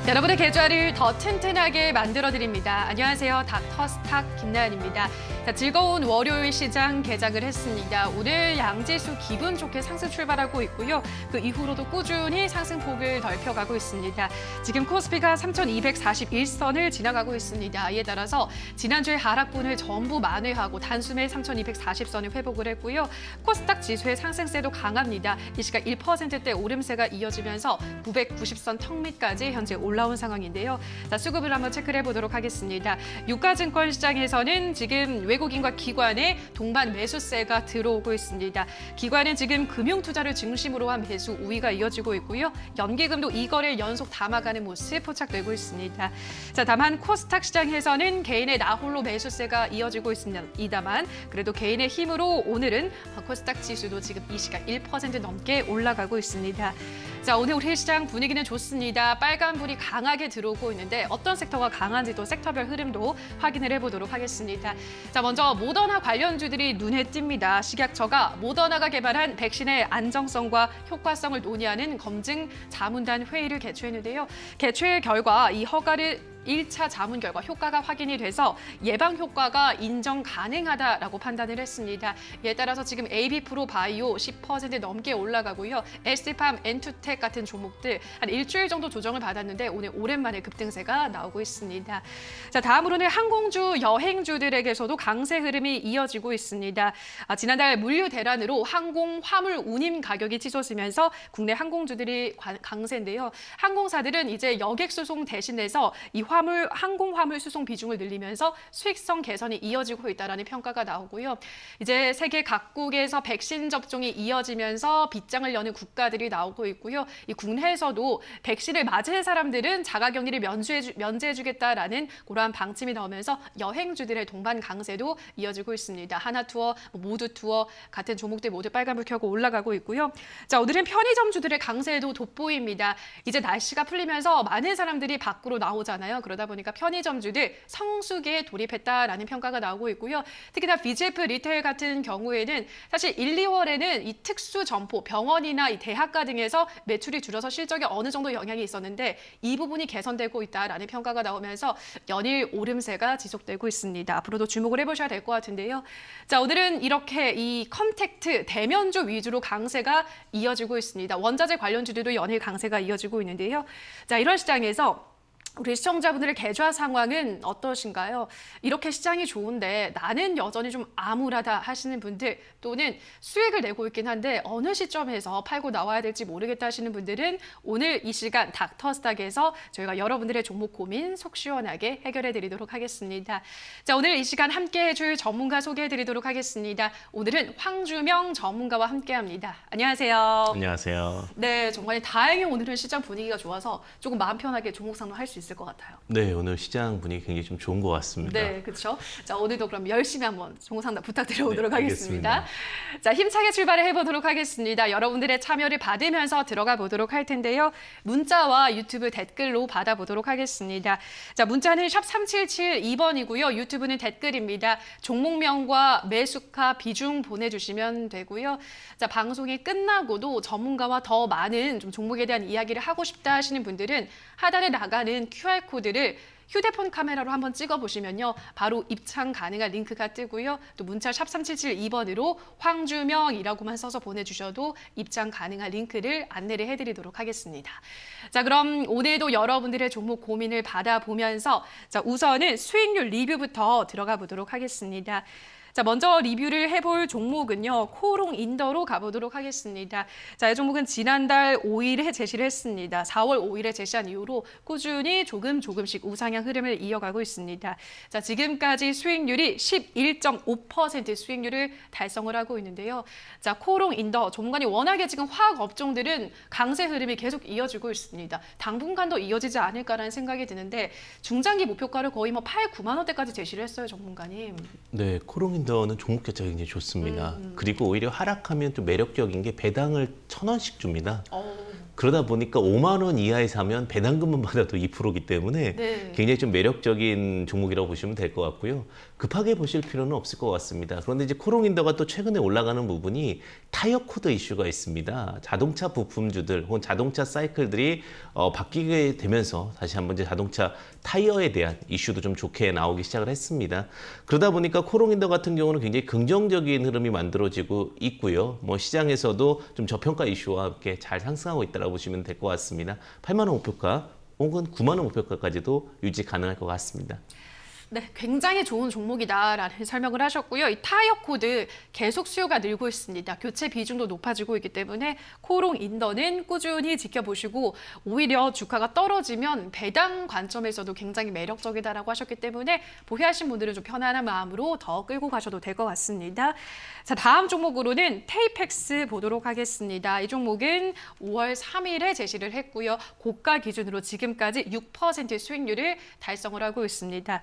여러분의 계좌를 더 튼튼하게 만들어드립니다. 안녕하세요. 닥터스탁 김나연입니다. 자, 즐거운 월요일 시장 개장을 했습니다. 오늘 양지수 기분 좋게 상승 출발하고 있고요. 그 이후로도 꾸준히 상승폭을 넓혀가고 있습니다. 지금 코스피가 3,241선을 지나가고 있습니다. 이에 따라서 지난주에 하락분을 전부 만회하고 단숨에 3,240선을 회복을 했고요. 코스닥 지수의 상승세도 강합니다. 이 시각 1%대 오름세가 이어지면서 990선 턱 밑까지 현재 올라온 상황인데요. 자, 수급을 한번 체크를 해보도록 하겠습니다. 유가증권 시장에서는 지금 외국인과 기관의 동반 매수세가 들어오고 있습니다. 기관은 지금 금융투자를 중심으로 한 매수 우위가 이어지고 있고요. 연기금도 2거래일 연속 담아가는 모습 포착되고 있습니다. 자, 다만 코스닥 시장에서는 개인의 나홀로 매수세가 이어지고 있습니다만 그래도 개인의 힘으로 오늘은 코스닥 지수도 지금 이 시각 1% 넘게 올라가고 있습니다. 자, 오늘 우리 시장 분위기는 좋습니다. 빨간불이 강하게 들어오고 있는데 어떤 섹터가 강한지도 섹터별 흐름도 확인을 해보도록 하겠습니다. 자, 먼저 모더나 관련주들이 눈에 띕니다. 식약처가 모더나가 개발한 백신의 안정성과 효과성을 논의하는 검증 자문단 회의를 개최했는데요. 개최 결과 이 허가를 1차 자문 결과 효과가 확인이 돼서 예방 효과가 인정 가능하다라고 판단을 했습니다. 이에 따라서 지금 AB프로 바이오 10% 넘게 올라가고요. SP팜, 엔투텍 같은 종목들 한 일주일 정도 조정을 받았는데 오늘 오랜만에 급등세가 나오고 있습니다. 자, 다음으로는 항공주, 여행주들에게서도 강세 흐름이 이어지고 있습니다. 지난달 물류 대란으로 항공 화물 운임 가격이 치솟으면서 국내 항공주들이 강세인데요. 항공사들은 이제 여객 수송 대신해서 이 항공 화물 수송 비중을 늘리면서 수익성 개선이 이어지고 있다라는 평가가 나오고요. 이제 세계 각국에서 백신 접종이 이어지면서 빗장을 여는 국가들이 나오고 있고요. 이 국내에서도 백신을 맞은 사람들은 자가격리를 면제해주겠다라는 그러한 방침이 나오면서 여행주들의 동반 강세도 이어지고 있습니다. 하나투어, 모두투어 같은 종목들 모두 빨간불 켜고 올라가고 있고요. 자, 오늘은 편의점주들의 강세도 돋보입니다. 이제 날씨가 풀리면서 많은 사람들이 밖으로 나오잖아요. 그러다 보니까 편의점주들 성수기에 돌입했다라는 평가가 나오고 있고요. 특히나 BGF 리테일 같은 경우에는 사실 1, 2월에는 이 특수 점포, 병원이나 이 대학가 등에서 매출이 줄어서 실적에 어느 정도 영향이 있었는데 이 부분이 개선되고 있다라는 평가가 나오면서 연일 오름세가 지속되고 있습니다. 앞으로도 주목을 해보셔야 될 것 같은데요. 자, 오늘은 이렇게 이 컨택트, 대면주 위주로 강세가 이어지고 있습니다. 원자재 관련주들도 연일 강세가 이어지고 있는데요. 자, 이런 시장에서 우리 시청자분들의 계좌 상황은 어떠신가요? 이렇게 시장이 좋은데 나는 여전히 좀 암울하다 하시는 분들 또는 수익을 내고 있긴 한데 어느 시점에서 팔고 나와야 될지 모르겠다 하시는 분들은 오늘 이 시간 닥터스닥에서 저희가 여러분들의 종목 고민 속 시원하게 해결해 드리도록 하겠습니다. 자, 오늘 이 시간 함께 해줄 전문가 소개해 드리도록 하겠습니다. 오늘은 황주명 전문가와 함께합니다. 안녕하세요. 안녕하세요. 네, 정말 다행히 오늘은 시장 분위기가 좋아서 조금 마음 편하게 종목 상담 할 수 있을 것 같아요. 네, 오늘 시장 분위기 굉장히 좀 좋은 것 같습니다. 네, 그렇죠. 자, 오늘도 그럼 열심히 한번 종목 상담 부탁드려보도록 네, 하겠습니다. 자, 힘차게 출발을 해보도록 하겠습니다. 여러분들의 참여를 받으면서 들어가 보도록 할 텐데요. 문자와 유튜브 댓글로 받아보도록 하겠습니다. 자, 문자는 샵 3772번이고요. 유튜브는 댓글입니다. 종목명과 매수가 비중 보내주시면 되고요. 자, 방송이 끝나고도 전문가와 더 많은 좀 종목에 대한 이야기를 하고 싶다 하시는 분들은 하단에 나가는 QR코드를 휴대폰 카메라로 한번 찍어보시면요. 바로 입장 가능한 링크가 뜨고요. 또 문자 샵 3772번으로 황주명이라고만 써서 보내주셔도 입장 가능한 링크를 안내를 해드리도록 하겠습니다. 자, 그럼 오늘도 여러분들의 종목 고민을 받아보면서 자, 우선은 수익률 리뷰부터 들어가 보도록 하겠습니다. 자, 먼저 리뷰를 해볼 종목은요. 코롱 인더로 가보도록 하겠습니다. 자, 이 종목은 지난달 5일에 제시를 했습니다. 4월 5일에 제시한 이후로 꾸준히 조금씩 우상향 흐름을 이어가고 있습니다. 자, 지금까지 수익률이 11.5% 수익률을 달성을 하고 있는데요. 자, 코롱 인더 전문가님 워낙에 지금 화학 업종들은 강세 흐름이 계속 이어지고 있습니다. 당분간도 이어지지 않을까라는 생각이 드는데 중장기 목표가를 거의 8, 9만 원대까지 제시를 했어요, 전문가님. 네, 코롱 인더는 종목 개체가 굉장히 좋습니다. 그리고 오히려 하락하면 좀 매력적인 게 배당을 1,000원씩 줍니다. 그러다 보니까 5만 원 이하에 사면 배당금만 받아도 2%이기 때문에 네. 굉장히 좀 매력적인 종목이라고 보시면 될 것 같고요. 급하게 보실 필요는 없을 것 같습니다. 그런데 이제 코롱인더가 또 최근에 올라가는 부분이 타이어 코드 이슈가 있습니다. 자동차 부품주들 혹은 자동차 사이클들이 바뀌게 되면서 다시 한번 이제 자동차 타이어에 대한 이슈도 좀 좋게 나오기 시작을 했습니다. 그러다 보니까 코롱인더 같은 경우는 굉장히 긍정적인 흐름이 만들어지고 있고요. 뭐 시장에서도 좀 저평가 이슈와 함께 잘 상승하고 있다고 보시면 될 것 같습니다. 8만 원 목표가 혹은 9만 원 목표가까지도 유지 가능할 것 같습니다. 네, 굉장히 좋은 종목이다라는 설명을 하셨고요. 이 타이어 코드 계속 수요가 늘고 있습니다. 교체 비중도 높아지고 있기 때문에 코롱 인더는 꾸준히 지켜보시고 오히려 주가가 떨어지면 배당 관점에서도 굉장히 매력적이다라고 하셨기 때문에 보유하신 분들은 좀 편안한 마음으로 더 끌고 가셔도 될 것 같습니다. 자, 다음 종목으로는 테이펙스 보도록 하겠습니다. 이 종목은 5월 3일에 제시를 했고요. 고가 기준으로 지금까지 6% 수익률을 달성을 하고 있습니다.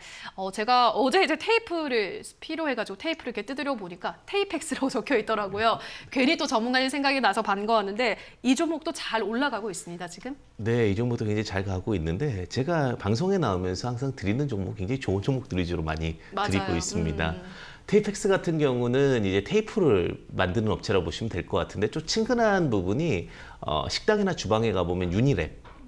제가 어제 이제 테이프를 필요해가지고 테이프를 이렇게 뜯으려 보니까 테이펙스라고 적혀 있더라고요. 괜히 또 전문가님 생각이 나서 반가웠는데 이 종목도 잘 올라가고 있습니다, 지금. 네, 이 종목도 굉장히 잘 가고 있는데 제가 방송에 나오면서 항상 드리는 종목 굉장히 좋은 종목들 위주로 많이 맞아요. 드리고 있습니다. 테이펙스 같은 경우는 이제 테이프를 만드는 업체라고 보시면 될 것 같은데 좀 친근한 부분이 식당이나 주방에 가보면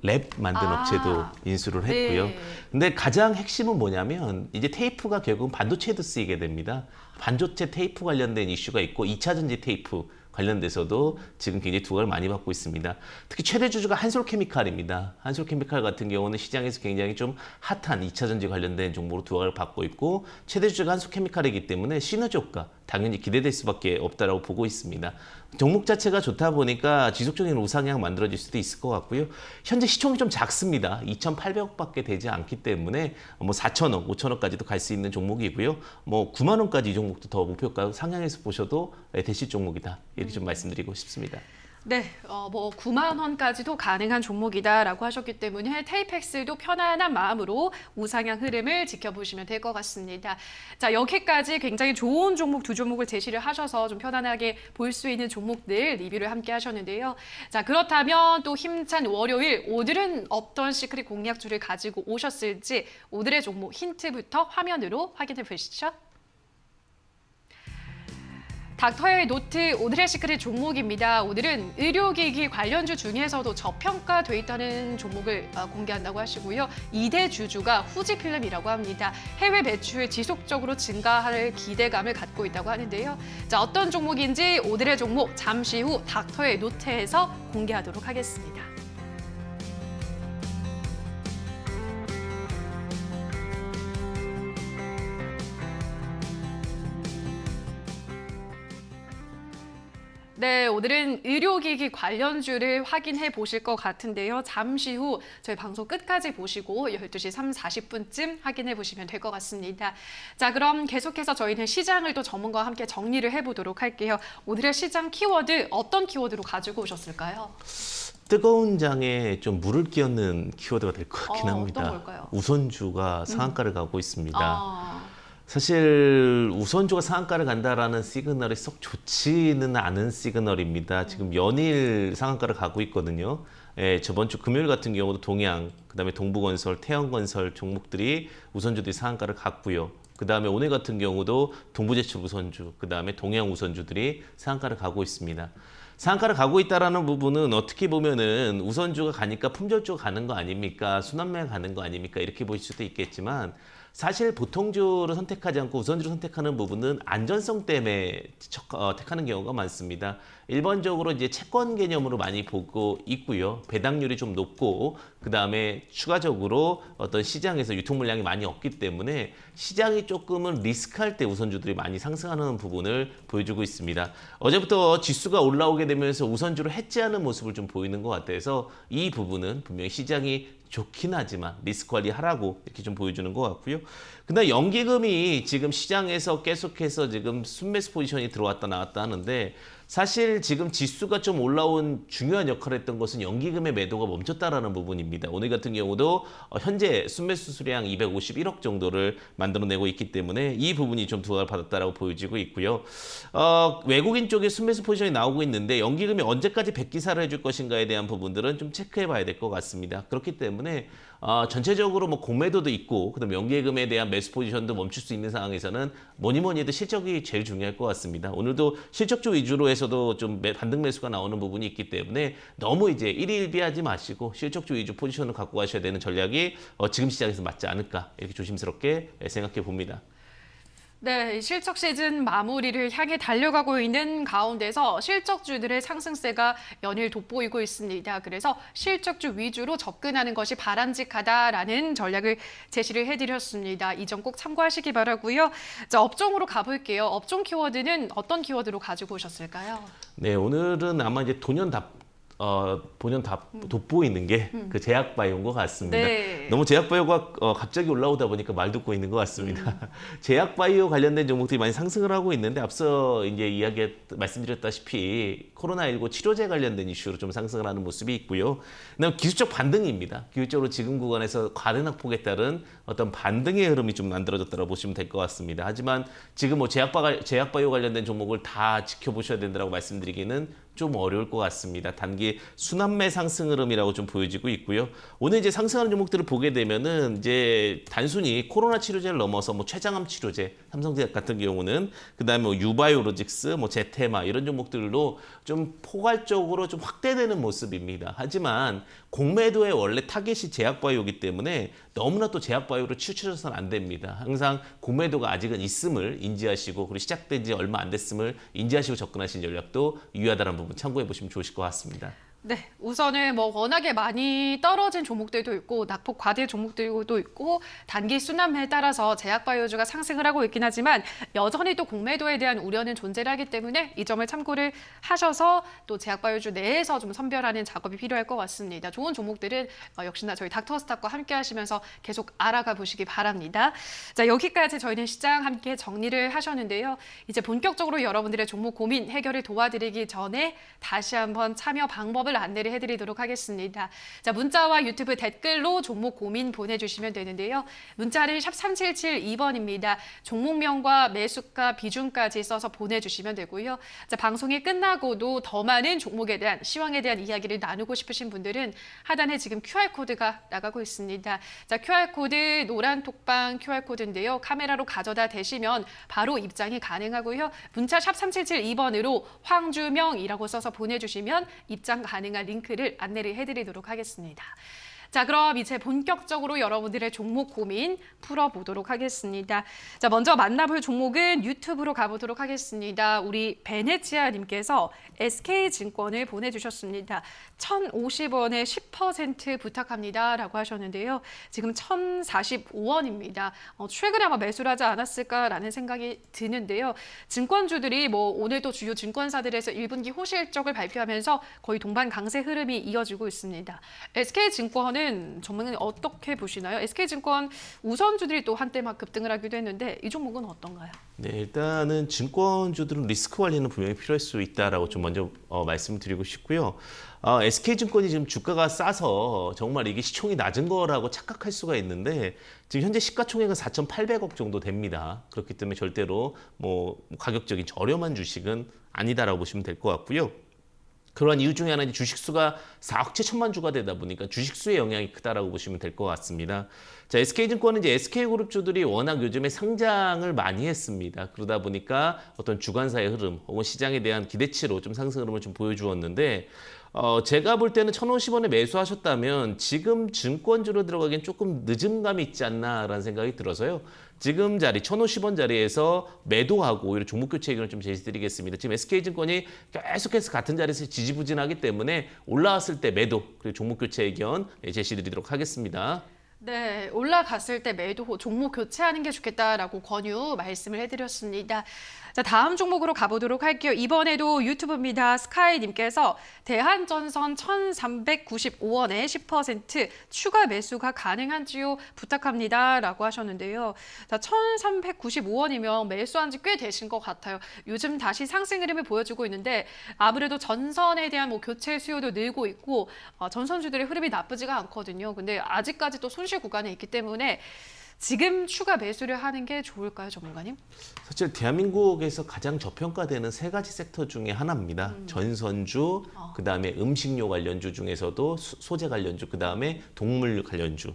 랩 만든 업체도 인수를 했고요. 네. 근데 가장 핵심은 뭐냐면 이제 테이프가 결국은 반도체에도 쓰이게 됩니다. 반도체 테이프 관련된 이슈가 있고 2차 전지 테이프 관련돼서도 지금 굉장히 두각을 많이 받고 있습니다. 특히 최대 주주가 한솔케미칼입니다. 한솔케미칼 같은 경우는 시장에서 굉장히 좀 핫한 2차 전지 관련된 종목으로 두각을 받고 있고 최대 주주가 한솔케미칼이기 때문에 시너지 효과 당연히 기대될 수밖에 없다라고 보고 있습니다. 종목 자체가 좋다 보니까 지속적인 우상향 만들어질 수도 있을 것 같고요. 현재 시총이 좀 작습니다. 2,800억밖에 되지 않기 때문에 뭐 4천억, 5천억까지도 갈 수 있는 종목이고요. 뭐 9만 원까지 이 종목도 더 목표가 상향해서 보셔도 되실 종목이다. 이렇게 좀 말씀드리고 싶습니다. 네, 뭐 9만 원까지도 가능한 종목이다라고 하셨기 때문에 테이펙스도 편안한 마음으로 우상향 흐름을 지켜보시면 될 것 같습니다. 자, 여기까지 굉장히 좋은 종목 두 종목을 제시를 하셔서 좀 편안하게 볼 수 있는 종목들 리뷰를 함께 하셨는데요. 자, 그렇다면 또 힘찬 월요일 오늘은 어떤 시크릿 공략주를 가지고 오셨을지 오늘의 종목 힌트부터 화면으로 확인해 보시죠. 닥터의 노트 오늘의 시크릿 종목입니다. 오늘은 의료기기 관련주 중에서도 저평가돼 있다는 종목을 공개한다고 하시고요. 2대 주주가 후지필름이라고 합니다. 해외 매출 지속적으로 증가할 기대감을 갖고 있다고 하는데요. 자, 어떤 종목인지 오늘의 종목 잠시 후 닥터의 노트에서 공개하도록 하겠습니다. 네, 오늘은 의료기기 관련주를 확인해 보실 것 같은데요. 잠시 후 저희 방송 끝까지 보시고 12시 40분쯤 확인해 보시면 될 것 같습니다. 자, 그럼 계속해서 저희는 시장을 또 전문가와 함께 정리를 해보도록 할게요. 오늘의 시장 키워드 어떤 키워드로 가지고 오셨을까요? 뜨거운 장에 좀 물을 끼얹는 키워드가 될 것 같긴 합니다. 어떤 걸까요? 우선주가 상한가를 가고 있습니다. 아, 사실 우선주가 상한가를 간다라는 시그널이 썩 좋지는 않은 시그널입니다. 지금 연일 상한가를 가고 있거든요. 예, 저번 주 금요일 같은 경우도 동양, 그다음에 동부건설, 태영건설 종목들이 우선주들이 상한가를 갔고요. 그다음에 오늘 같은 경우도 동부제철 우선주, 그다음에 동양 우선주들이 상한가를 가고 있습니다. 상한가를 가고 있다라는 부분은 어떻게 보면은 우선주가 가니까 품절주가 가는 거 아닙니까? 순환매가 가는 거 아닙니까? 이렇게 보실 수도 있겠지만 사실 보통주를 선택하지 않고 우선주를 선택하는 부분은 안전성 때문에 택하는 경우가 많습니다. 일반적으로 이제 채권 개념으로 많이 보고 있고요. 배당률이 좀 높고 그 다음에 추가적으로 어떤 시장에서 유통 물량이 많이 없기 때문에 시장이 조금은 리스크할 때 우선주들이 많이 상승하는 부분을 보여주고 있습니다. 어제부터 지수가 올라오게 되면서 우선주를 해지하는 모습을 좀 보이는 것 같아서 이 부분은 분명히 시장이 좋긴 하지만 리스크 관리하라고 이렇게 좀 보여주는 것 같고요. 근데 연기금이 지금 시장에서 계속해서 지금 순매수 포지션이 들어왔다 나왔다 하는데 사실 지금 지수가 좀 올라온 중요한 역할을 했던 것은 연기금의 매도가 멈췄다라는 부분입니다. 오늘 같은 경우도 현재 순매수 수량 251억 정도를 만들어내고 있기 때문에 이 부분이 좀 두각을 받았다라고 보여지고 있고요. 외국인 쪽에 순매수 포지션이 나오고 있는데 연기금이 언제까지 백기사를 해줄 것인가에 대한 부분들은 좀 체크해봐야 될 것 같습니다. 그렇기 때문에 전체적으로 뭐 공매도도 있고 그다음에 연기금에 대한 매수 포지션도 멈출 수 있는 상황에서는 뭐니 해도 실적이 제일 중요할 것 같습니다. 오늘도 실적주 위주로 해서도 좀 반등 매수가 나오는 부분이 있기 때문에 너무 이제 일희일비하지 마시고 실적주 위주 포지션을 갖고 가셔야 되는 전략이 지금 시장에서 맞지 않을까 이렇게 조심스럽게 생각해 봅니다. 네, 실적 시즌 마무리를 향해 달려가고 있는 가운데서 실적주들의 상승세가 연일 돋보이고 있습니다. 그래서 실적주 위주로 접근하는 것이 바람직하다라는 전략을 제시를 해드렸습니다. 이 점 꼭 참고하시기 바라고요. 자, 업종으로 가볼게요. 업종 키워드는 어떤 키워드로 가지고 오셨을까요? 네, 오늘은 아마 이제 본연 다 돋보이는 게 그 제약바이오인 것 같습니다. 네. 너무 제약바이오가 갑자기 올라오다 보니까 말 듣고 있는 것 같습니다. 제약바이오 관련된 종목들이 많이 상승을 하고 있는데 앞서 이제 말씀드렸다시피 코로나19 치료제 관련된 이슈로 좀 상승을 하는 모습이 있고요. 그다음 기술적 반등입니다. 기술적으로 지금 구간에서 과대 낙폭에 따른 어떤 반등의 흐름이 좀 만들어졌다고 보시면 될 것 같습니다. 하지만 지금 뭐 제약바이오 관련된 종목을 다 지켜보셔야 된다고 말씀드리기는 좀 어려울 것 같습니다. 단기 순환매 상승 흐름이라고 좀 보여지고 있고요. 오늘 이제 상승하는 종목들을 보게 되면은 이제 단순히 코로나 치료제를 넘어서 뭐 췌장암 치료제, 삼성제약 같은 경우는 그다음에 뭐 유바이오로직스, 뭐 제테마 이런 종목들로 좀 포괄적으로 좀 확대되는 모습입니다. 하지만 공매도의 원래 타겟이 제약바이오이기 때문에 너무나 또 제약바이오로 치우쳐져서는 안 됩니다. 항상 공매도가 아직은 있음을 인지하시고 그리고 시작된 지 얼마 안 됐음을 인지하시고 접근하신 전략도 유효하다는 부분 참고해 보시면 좋으실 것 같습니다. 네, 우선은 뭐 워낙에 많이 떨어진 종목들도 있고 낙폭 과대 종목들도 있고 단기 순환매에 따라서 제약바이오주가 상승을 하고 있긴 하지만 여전히 또 공매도에 대한 우려는 존재를 하기 때문에 이 점을 참고를 하셔서 또 제약바이오주 내에서 좀 선별하는 작업이 필요할 것 같습니다. 좋은 종목들은 역시나 저희 닥터스탁과 함께 하시면서 계속 알아가 보시기 바랍니다. 자, 여기까지 저희는 시장 함께 정리를 하셨는데요. 이제 본격적으로 여러분들의 종목 고민 해결을 도와드리기 전에 다시 한번 참여 방법을 안내를 해드리도록 하겠습니다. 자, 문자와 유튜브 댓글로 종목 고민 보내주시면 되는데요. 문자를 샵 3772번입니다. 종목명과 매수가 비중까지 써서 보내주시면 되고요. 자, 방송이 끝나고도 더 많은 종목에 대한 시황에 대한 이야기를 나누고 싶으신 분들은 하단에 지금 QR코드가 나가고 있습니다. 자, QR코드 노란 톡방 QR코드인데요. 카메라로 가져다 대시면 바로 입장이 가능하고요. 문자 샵 3772번으로 황주명이라고 써서 보내주시면 입장 가능한 링크를 안내를 해드리도록 하겠습니다. 자, 그럼 이제 본격적으로 여러분들의 종목 고민 풀어보도록 하겠습니다. 자, 먼저 만나볼 종목은 유튜브로 가보도록 하겠습니다. 우리 베네치아님께서 SK증권을 보내주셨습니다. 1,050원에 10% 부탁합니다 라고 하셨는데요. 지금 1,045원입니다. 최근에 아마 매수를 하지 않았을까라는 생각이 드는데요. 증권주들이 뭐 오늘도 주요 증권사들에서 1분기 호실적을 발표하면서 거의 동반 강세 흐름이 이어지고 있습니다. SK증권은 전문가님 어떻게 보시나요? SK증권 우선주들이 또 한때 막 급등을 하기도 했는데 이 종목은 어떤가요? 네, 일단은 증권주들은 리스크 관리는 분명히 필요할 수 있다라고 좀 먼저 말씀드리고 싶고요. SK증권이 지금 주가가 싸서 정말 이게 시총이 낮은 거라고 착각할 수가 있는데 지금 현재 시가총액은 4,800억 정도 됩니다. 그렇기 때문에 절대로 뭐 가격적인 저렴한 주식은 아니다라고 보시면 될 것 같고요. 그러한 이유 중에 하나는 주식수가 4억 7천만 주가 되다 보니까 주식수의 영향이 크다라고 보시면 될 것 같습니다. 자, SK증권은 이제 SK그룹주들이 워낙 요즘에 상장을 많이 했습니다. 그러다 보니까 어떤 주간사의 흐름 혹은 시장에 대한 기대치로 좀 상승 흐름을 좀 보여주었는데 제가 볼 때는 1,050원에 매수하셨다면 지금 증권주로 들어가기엔 조금 늦은 감이 있지 않나라는 생각이 들어서요. 지금 자리 1,050원 자리에서 매도하고 오히려 종목 교체 의견을 좀 제시드리겠습니다. 지금 SK증권이 계속해서 같은 자리에서 지지부진하기 때문에 올라왔을 때 매도 그리고 종목 교체 의견 제시드리도록 하겠습니다. 네, 올라갔을 때 매도 종목 교체하는 게 좋겠다라고 권유 말씀을 해드렸습니다. 자, 다음 종목으로 가보도록 할게요. 이번에도 유튜브입니다. 스카이님께서 대한전선 1,395원에 10% 추가 매수가 가능한지요? 부탁합니다. 라고 하셨는데요. 자, 1,395원이면 매수한 지 꽤 되신 것 같아요. 요즘 다시 상승 흐름을 보여주고 있는데 아무래도 전선에 대한 뭐 교체 수요도 늘고 있고 전선주들의 흐름이 나쁘지가 않거든요. 근데 아직까지 또 손실 구간에 있기 때문에 지금 추가 매수를 하는 게 좋을까요, 전문가님? 사실 대한민국에서 가장 저평가되는 세 가지 섹터 중에 하나입니다. 전선주, 그다음에 음식료 관련주 중에서도 소재 관련주, 그다음에 동물 관련주.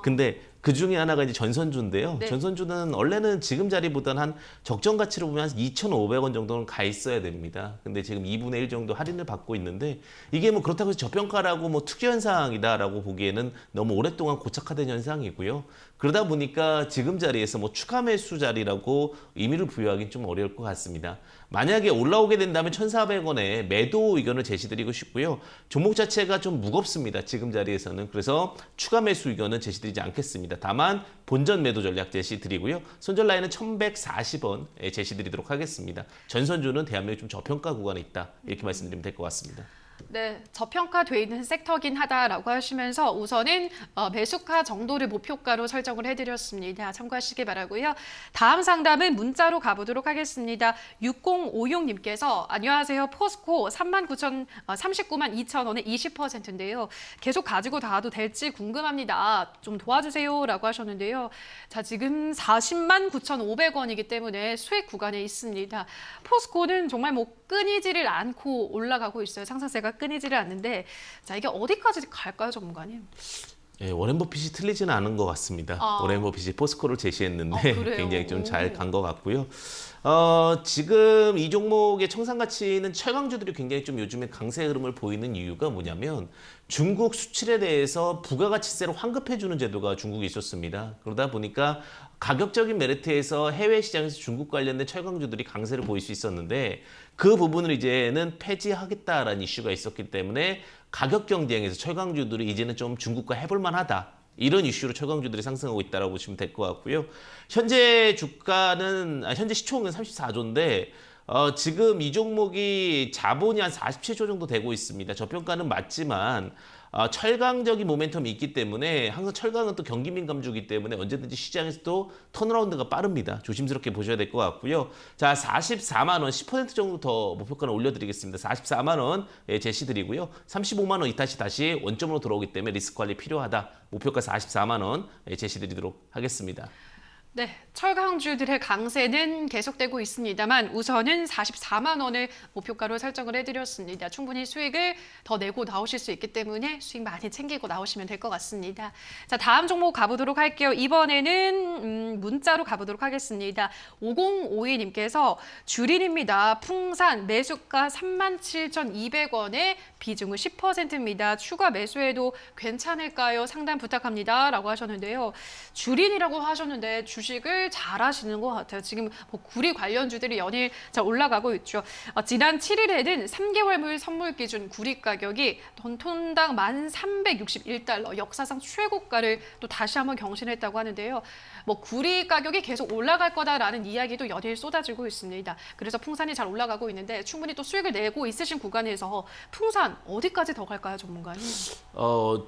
근데 그 중에 하나가 이제 전선주인데요. 네. 전선주는 원래는 지금 자리보다는 한 적정 가치로 보면 한 2,500원 정도는 가 있어야 됩니다. 근데 지금 2분의 1 정도 할인을 받고 있는데 이게 뭐 그렇다고 해서 저평가라고 뭐 특수 현상이다라고 보기에는 너무 오랫동안 고착화된 현상이고요. 그러다 보니까 지금 자리에서 뭐 추가 매수 자리라고 의미를 부여하기는 좀 어려울 것 같습니다. 만약에 올라오게 된다면 1,400원에 매도 의견을 제시드리고 싶고요. 종목 자체가 좀 무겁습니다. 지금 자리에서는. 그래서 추가 매수 의견은 제시드리지 않겠습니다. 다만 본전 매도 전략 제시드리고요. 손절 라인은 1,140원에 제시드리도록 하겠습니다. 전선주는 대한민국이 좀 저평가 구간에 있다. 이렇게 말씀드리면 될 것 같습니다. 네, 저평가돼 있는 섹터긴 하다라고 하시면서 우선은 매수가 정도를 목표가로 설정을 해드렸습니다. 참고하시기 바라고요. 다음 상담은 문자로 가보도록 하겠습니다. 6056님께서 안녕하세요. 포스코 39만 2천 원에 20%인데요. 계속 가지고 가도 될지 궁금합니다. 좀 도와주세요라고 하셨는데요. 자, 지금 40만 9,500원이기 때문에 수익 구간에 있습니다. 포스코는 정말 뭐 끊이지를 않고 올라가고 있어요. 상승세가 끊이지를 않는데 자, 이게 어디까지 갈까요, 전문가님? 예, 워렌 버핏이 틀리지는 않은 것 같습니다. 워렌 버핏이 포스코를 제시했는데 그래요? 굉장히 좀 잘 간 것 같고요. 지금 이 종목의 청산 가치는 철강주들이 굉장히 좀 요즘에 강세 흐름을 보이는 이유가 뭐냐면 중국 수출에 대해서 부가가치세로 환급해주는 제도가 중국에 있었습니다. 그러다 보니까 가격적인 메리트에서 해외 시장에서 중국 관련된 철강주들이 강세를 보일 수 있었는데 그 부분을 이제는 폐지하겠다라는 이슈가 있었기 때문에 가격 경쟁에서 철강주들이 이제는 좀 중국과 해볼 만하다. 이런 이슈로 철강주들이 상승하고 있다고 보시면 될 것 같고요. 현재 주가는 현재 시총은 34조인데 지금 이 종목이 자본이 한 47조 정도 되고 있습니다. 저평가는 맞지만 철강적인 모멘텀이 있기 때문에 항상 철강은 또 경기 민감주이기 때문에 언제든지 시장에서 또 턴어라운드가 빠릅니다. 조심스럽게 보셔야 될 것 같고요. 자, 44만 원 10% 정도 더 목표가는 올려드리겠습니다. 44만 원 제시드리고요. 35만 원 다시 원점으로 들어오기 때문에 리스크 관리 필요하다. 목표가 44만 원 제시드리도록 하겠습니다. 네, 철강주들의 강세는 계속되고 있습니다만 우선은 44만 원을 목표가로 설정을 해드렸습니다. 충분히 수익을 더 내고 나오실 수 있기 때문에 수익 많이 챙기고 나오시면 될 것 같습니다. 자, 다음 종목 가보도록 할게요. 이번에는 문자로 가보도록 하겠습니다. 5052님께서 주린입니다. 풍산 매수가 37,200원에 비중은 10%입니다. 추가 매수해도 괜찮을까요? 상담 부탁합니다. 라고 하셨는데요. 주린이라고 하셨는데 주식을 잘 하시는 것 같아요. 지금 뭐 구리 관련주들이 연일 올라가고 있죠. 지난 7일에는 3개월물 선물 기준 구리 가격이 톤당 1,361달러 역사상 최고가를 또 다시 한번 경신했다고 하는데요. 뭐 구리 가격이 계속 올라갈 거다라는 이야기도 연일 쏟아지고 있습니다. 그래서 풍산이 잘 올라가고 있는데 충분히 또 수익을 내고 있으신 구간에서 풍산 어디까지 더 갈까요, 전문가님?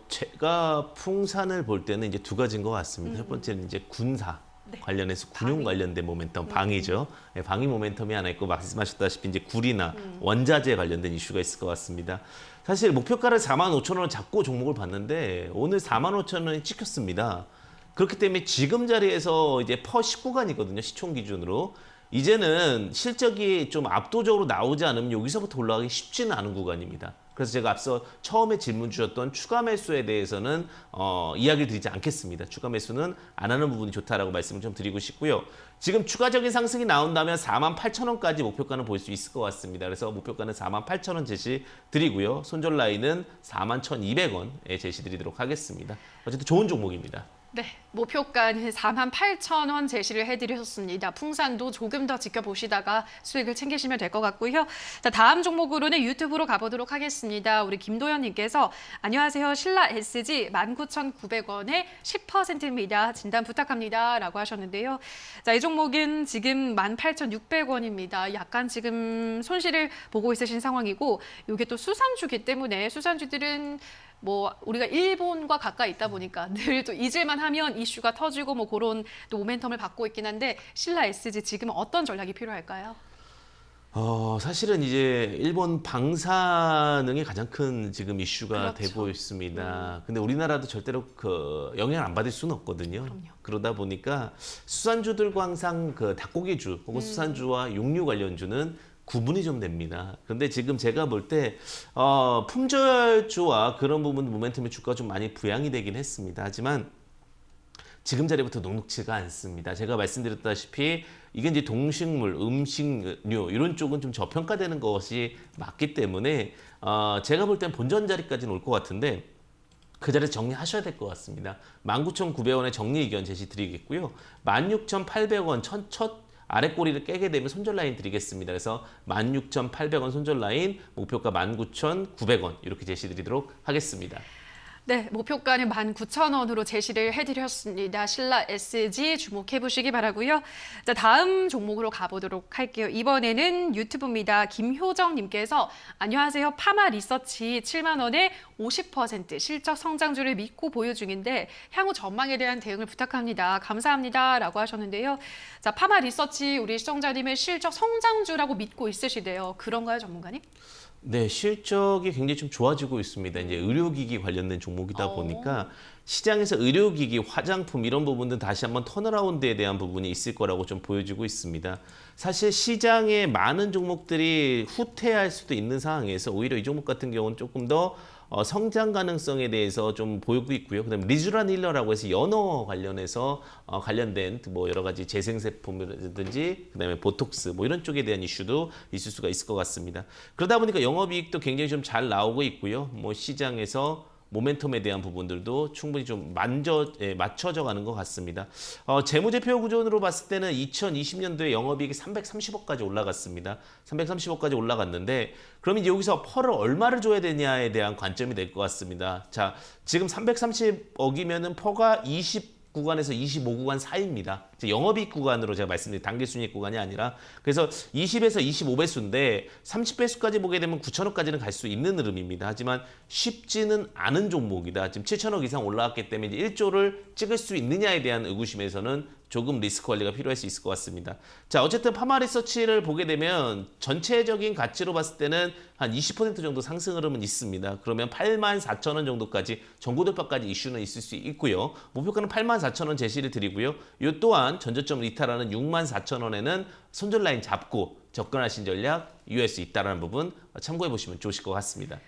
제가 풍산을 볼 때는 이제 두 가지인 것 같습니다. 첫 번째는 이제 군사. 네. 관련해서 군용 관련된 모멘텀, 방이죠. 네, 방위 모멘텀이 하나 있고 말씀하셨다시피 이제 구리나 원자재 관련된 이슈가 있을 것 같습니다. 사실 목표가를 45,000원을 잡고 종목을 봤는데 오늘 45,000원이 찍혔습니다. 그렇기 때문에 지금 자리에서 이제 퍼 19간이거든요. 시총 기준으로. 이제는 실적이 좀 압도적으로 나오지 않으면 여기서부터 올라가기 쉽지는 않은 구간입니다. 그래서 제가 앞서 처음에 질문 주셨던 추가 매수에 대해서는 이야기를 드리지 않겠습니다. 추가 매수는 안 하는 부분이 좋다라고 말씀을 좀 드리고 싶고요. 지금 추가적인 상승이 나온다면 48,000원까지 목표가는 볼 수 있을 것 같습니다. 그래서 목표가는 48,000원 제시 드리고요. 손절 라인은 41,200원에 제시 드리도록 하겠습니다. 어쨌든 좋은 종목입니다. 네, 목표가는 48,000원 제시를 해드렸습니다. 풍산도 조금 더 지켜보시다가 수익을 챙기시면 될 것 같고요. 자, 다음 종목으로는 유튜브로 가보도록 하겠습니다. 우리 김도현님께서 안녕하세요. 신라 SG 19,900원에 10%입니다. 진단 부탁합니다. 라고 하셨는데요. 자, 이 종목은 지금 18,600원입니다. 약간 지금 손실을 보고 있으신 상황이고 이게 또 수산주기 때문에 수산주들은 뭐 우리가 일본과 가까이 있다 보니까 늘 또 잊을만 하면 이슈가 터지고 뭐 그런 또 모멘텀을 받고 있긴 한데 신라 SG 지금 어떤 전략이 필요할까요? 사실은 이제 일본 방사능이 가장 큰 지금 이슈가 그렇죠. 되고 있습니다. 근데 우리나라도 절대로 그 영향을 안 받을 수는 없거든요. 그럼요. 그러다 보니까 수산주들과 항상 그 닭고기주 혹은 수산주와 육류 관련주는 구분이 좀 됩니다. 그런데 지금 제가 볼 때 품절주와 그런 부분 모멘텀의 주가가 좀 많이 부양이 되긴 했습니다. 하지만 지금 자리부터 녹록지가 않습니다. 제가 말씀드렸다시피 이게 이제 동식물, 음식료 이런 쪽은 좀 저평가되는 것이 맞기 때문에 제가 볼 땐 본전 자리까지는 올 것 같은데 그 자리에서 정리하셔야 될 것 같습니다. 19,900원의 정리 의견 제시 드리겠고요. 16,800원 첫 아래 꼬리를 깨게 되면 손절 라인 드리겠습니다. 그래서 16,800원 손절 라인, 목표가 19,900원 이렇게 제시 드리도록 하겠습니다. 네, 목표가는 19,000원으로 제시를 해드렸습니다. 신라 SG 주목해 보시기 바라고요. 자, 다음 종목으로 가보도록 할게요. 이번에는 유튜브입니다. 김효정님께서 안녕하세요. 파마 리서치 7만 원에 50% 실적 성장주를 믿고 보유 중인데 향후 전망에 대한 대응을 부탁합니다. 감사합니다. 라고 하셨는데요. 자, 파마 리서치 우리 시청자님의 실적 성장주라고 믿고 있으시대요. 그런가요, 전문가님? 네, 실적이 굉장히 좀 좋아지고 있습니다. 이제 의료기기 관련된 종목이다 보니까 시장에서 의료기기, 화장품 이런 부분들 다시 한번 턴어라운드에 대한 부분이 있을 거라고 좀 보여지고 있습니다. 사실 시장에 많은 종목들이 후퇴할 수도 있는 상황에서 오히려 이 종목 같은 경우는 조금 더 성장 가능성에 대해서 좀 보이고 있고요. 그다음에 리쥬란 힐러라고 해서 연어 관련해서 관련된 뭐 여러 가지 재생제품이라든지 그다음에 보톡스 뭐 이런 쪽에 대한 이슈도 있을 수가 있을 것 같습니다. 그러다 보니까 영업이익도 굉장히 좀 잘 나오고 있고요. 뭐 시장에서 모멘텀에 대한 부분들도 충분히 좀 맞춰져 가는 것 같습니다. 재무제표 구조로 봤을 때는 2020년도에 영업이익이 330억까지 올라갔습니다. 330억까지 올라갔는데 그럼 이제 여기서 펄을 얼마를 줘야 되냐에 대한 관점이 될 것 같습니다. 자, 지금 330억이면은 퍼가 20 구간에서 25구간 사이입니다. 영업이익 구간으로 제가 말씀드린 단기순이익 구간이 아니라 그래서 20에서 25배수인데 30배수까지 보게 되면 9천억까지는 갈 수 있는 흐름입니다. 하지만 쉽지는 않은 종목이다. 지금 7천억 이상 올라왔기 때문에 이제 1조를 찍을 수 있느냐에 대한 의구심에서는 조금 리스크 관리가 필요할 수 있을 것 같습니다. 자, 어쨌든 파마 리서치를 보게 되면 전체적인 가치로 봤을 때는 한 20% 정도 상승 흐름은 있습니다. 그러면 84,000원 정도까지 전고 돌파까지 이슈는 있을 수 있고요. 목표가는 84,000원 제시를 드리고요. 이 또한 전저점 이탈하는 64,000원에는 손절 라인 잡고 접근하신 전략 유효할 수 있다는 부분 참고해 보시면 좋으실 것 같습니다.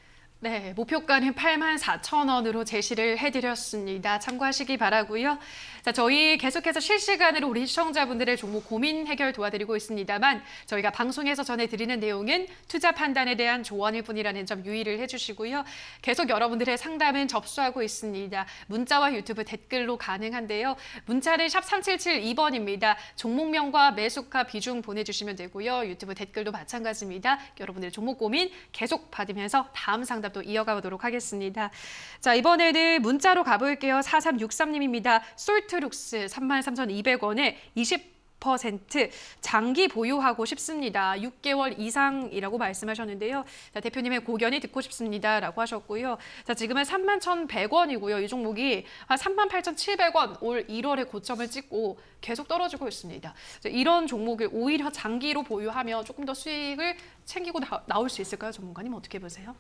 네, 목표가는 84,000원으로 제시를 해드렸습니다. 참고하시기 바라고요. 자, 저희 계속해서 실시간으로 우리 시청자분들의 종목 고민 해결 도와드리고 있습니다만 저희가 방송에서 전해드리는 내용은 투자 판단에 대한 조언일 뿐이라는 점 유의를 해주시고요. 계속 여러분들의 상담은 접수하고 있습니다. 문자와 유튜브 댓글로 가능한데요. 문자는 샵 3772번입니다. 종목명과 매수가 비중 보내주시면 되고요. 유튜브 댓글도 마찬가지입니다. 여러분들의 종목 고민 계속 받으면서 다음 상담 또 이어가 보도록 하겠습니다. 자, 이번에는 문자로 가볼게요. 4363님입니다. 솔트룩스 33,200원에 20% 장기 보유하고 싶습니다. 6개월 이상이라고 말씀하셨는데요. 자, 대표님의 고견이 듣고 싶습니다. 라고 하셨고요. 자, 지금은 31,100원이고요. 이 종목이 한 38,700원 올 1월에 고점을 찍고 계속 떨어지고 있습니다. 자, 이런 종목을 오히려 장기로 보유하면 조금 더 수익을 챙기고 나올 수 있을까요? 전문가님 어떻게 보세요?